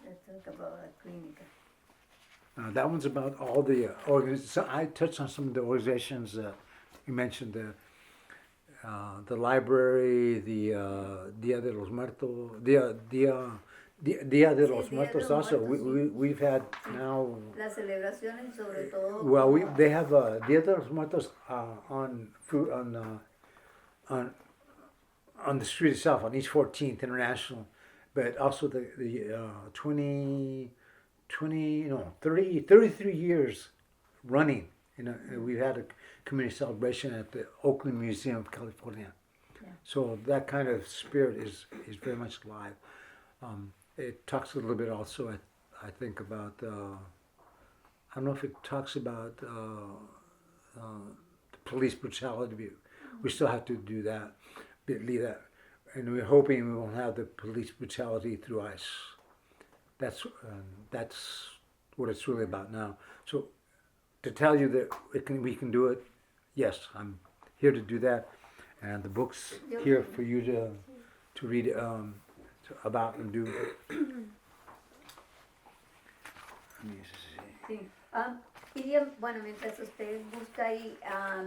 that talk about a clinic. That one's about all the organizations. So I touched on some of the organizations you mentioned, the library, the Dia de los Muertos, Dia de los Muertos. Also, we've had now. Las celebraciones, sobre todo. Well, they have Dia de los Muertos on the street itself on East 14th International, but also the 33 years running. You know, we've had a community celebration at the Oakland Museum of California. Yeah. So that kind of spirit is very much alive. It talks a little bit also, I think, about, I don't know if it talks about the police brutality. We still have to do that, leave that. And we're hoping we won't have the police brutality through ICE. That's what it's really about now. So to tell you that we can do it, yes, I'm here to do that, and the book's here for you to read about and do. Sí. Iría, bueno, mientras usted busca ahí,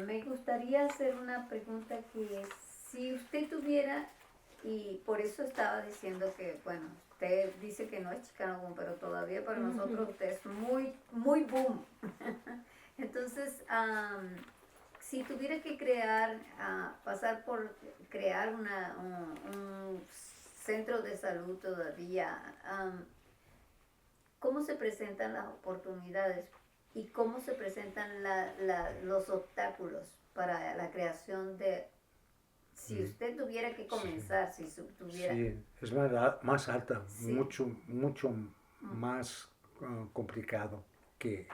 me gustaría hacer una pregunta que es, si usted tuviera, y por eso estaba diciendo que, bueno, usted dice que no es Chicano Boom, pero todavía para nosotros usted es muy, muy boom. Entonces, si tuviera que pasar por crear un centro de salud todavía, ¿cómo se presentan las oportunidades y cómo se presentan los obstáculos para la creación de, si usted tuviera que comenzar, si tuviera... Sí, es más alta, sí. mucho más complicado que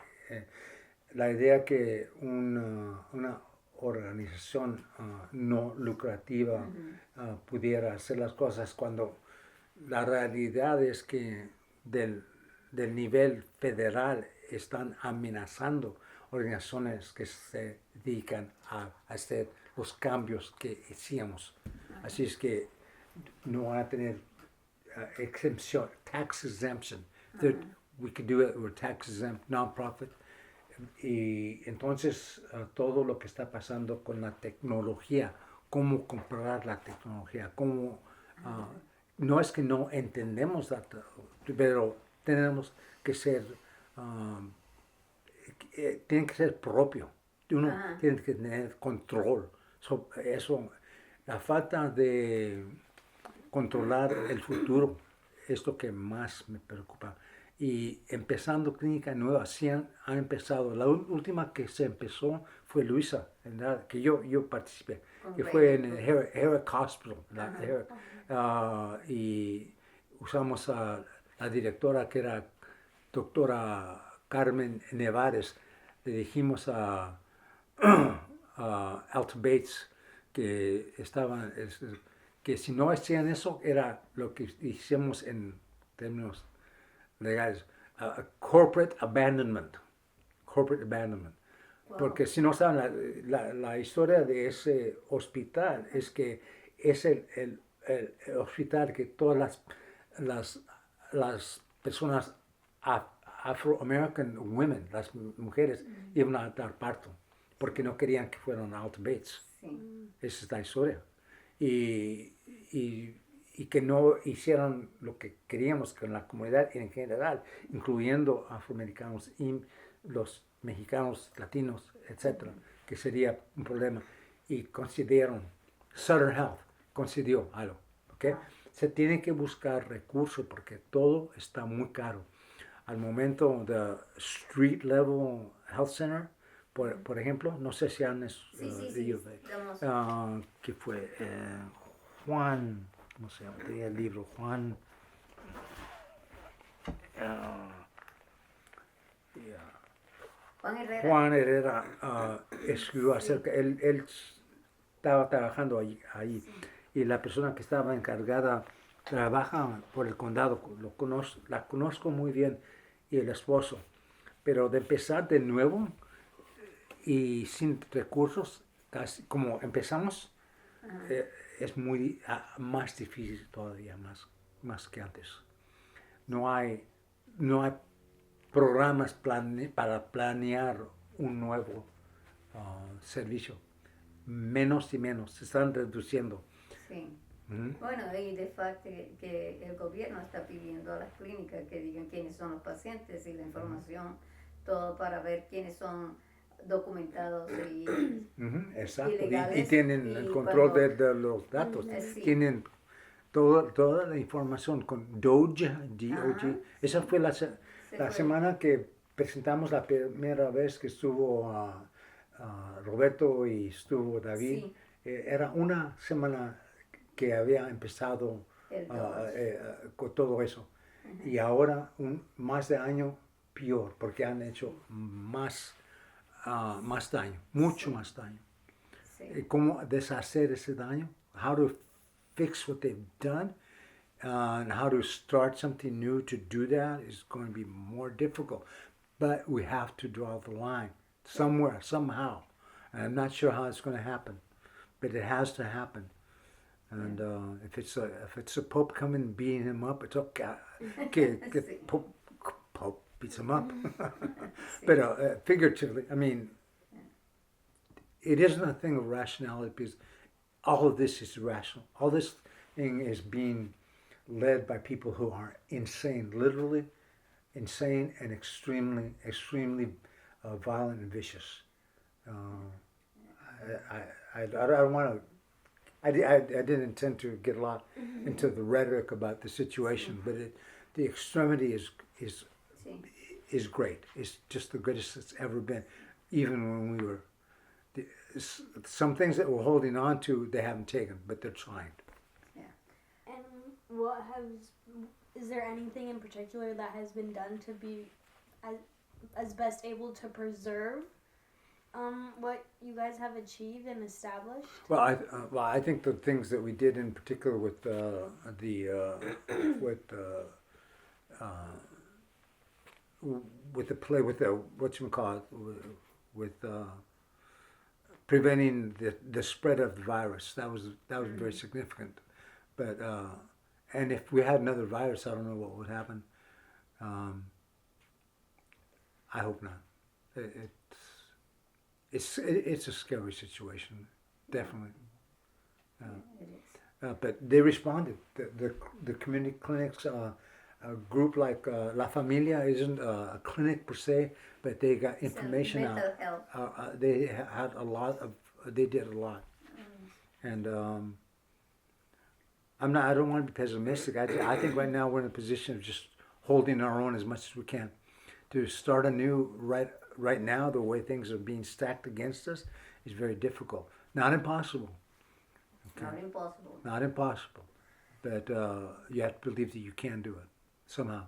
la idea que una organización no lucrativa pudiera hacer las cosas, cuando la realidad es que del nivel federal están amenazando organizaciones que se dedican a hacer los cambios que hicimos. Así es que no van a tener exempción, tax exemption. We could do it, we're tax exempt, non-profit. Y entonces todo lo que está pasando con la tecnología, cómo comprar la tecnología, cómo, no es que no entendemos, pero tenemos que ser, tiene que ser propio, uno tiene que tener control. Eso, la falta de controlar el futuro es lo que más me preocupa. Y empezando clínica nueva, sí han empezado. La última que se empezó fue Luisa, que yo participé, que fue en el Herrick Hospital. Y usamos a la directora, que era doctora Carmen Nevares. Le dijimos a Alton Bates que si no hacían eso, era lo que hicimos en términos legales, corporate abandonment. Wow. Porque si no saben, la historia de ese hospital es que es el hospital que todas las personas Afro-American women, las mujeres, iban a dar parto, porque no querían que fueran Alton Bates. Sí. Esa es la historia. Y que no hicieran lo que queríamos con la comunidad en general, incluyendo afroamericanos y los mexicanos, latinos, etc., que sería un problema. Y consideraron, Southern Health consideró algo, ¿ok? Se tiene que buscar recursos porque todo está muy caro. Al momento de Street Level Health Center, por ejemplo, no sé si han que fue Juan, ¿cómo se llama? Tenía el libro, Juan Herrera escribió acerca, él estaba trabajando ahí y la persona que estaba encargada trabaja por el condado, la conozco muy bien, y el esposo, pero de empezar de nuevo y sin recursos, casi como empezamos, es muy más difícil todavía, más que antes. No hay programas para planear un nuevo servicio. Menos y menos, se están reduciendo. Sí. Bueno, y de facto que el gobierno está pidiendo a las clínicas que digan quiénes son los pacientes y la información, todo para ver quiénes son documentados y exacto. Y tienen el control de los datos. Sí. Tienen toda la información con Doge. Esa fue la semana que presentamos la primera vez que estuvo Roberto y estuvo David. Sí. Era una semana que había empezado con todo eso. Y ahora, más de año, peor, porque han hecho más daño, mucho más daño. Sí. ¿Cómo deshacer ese daño? How to fix what they've done and how to start something new to do that is going to be more difficult. But we have to draw the line somewhere, somehow. And I'm not sure how it's going to happen, but it has to happen. And if it's a Pope coming and beating him up, it's okay. Okay, get Pope beats him up. But figuratively, I mean, it isn't a thing of rationality because all of this is irrational. All this thing is being led by people who are insane, literally insane and extremely, extremely violent and vicious. I don't want to. I didn't intend to get a lot into the rhetoric about the situation, but the extremity is great. It's just the greatest it's ever been. Even when we were, some things that we're holding on to, they haven't taken, but they're trying. And is there anything in particular that has been done to be as best able to preserve what you guys have achieved and established? Well, I think the things that we did in particular with with the play with the whatchamacallit, with preventing the spread of the virus, that was very significant. But and if we had another virus, I don't know what would happen. I hope not. It's a scary situation, definitely. But they responded. The community clinics, a group like La Familia isn't a clinic per se, but they got information out. They had a lot of. They did a lot, and I don't want to be pessimistic. I think right now we're in a position of just holding our own as much as we can. To start anew right now, the way things are being stacked against us is very difficult. Not impossible. Okay? Not impossible. Not impossible. But you have to believe that you can do it somehow.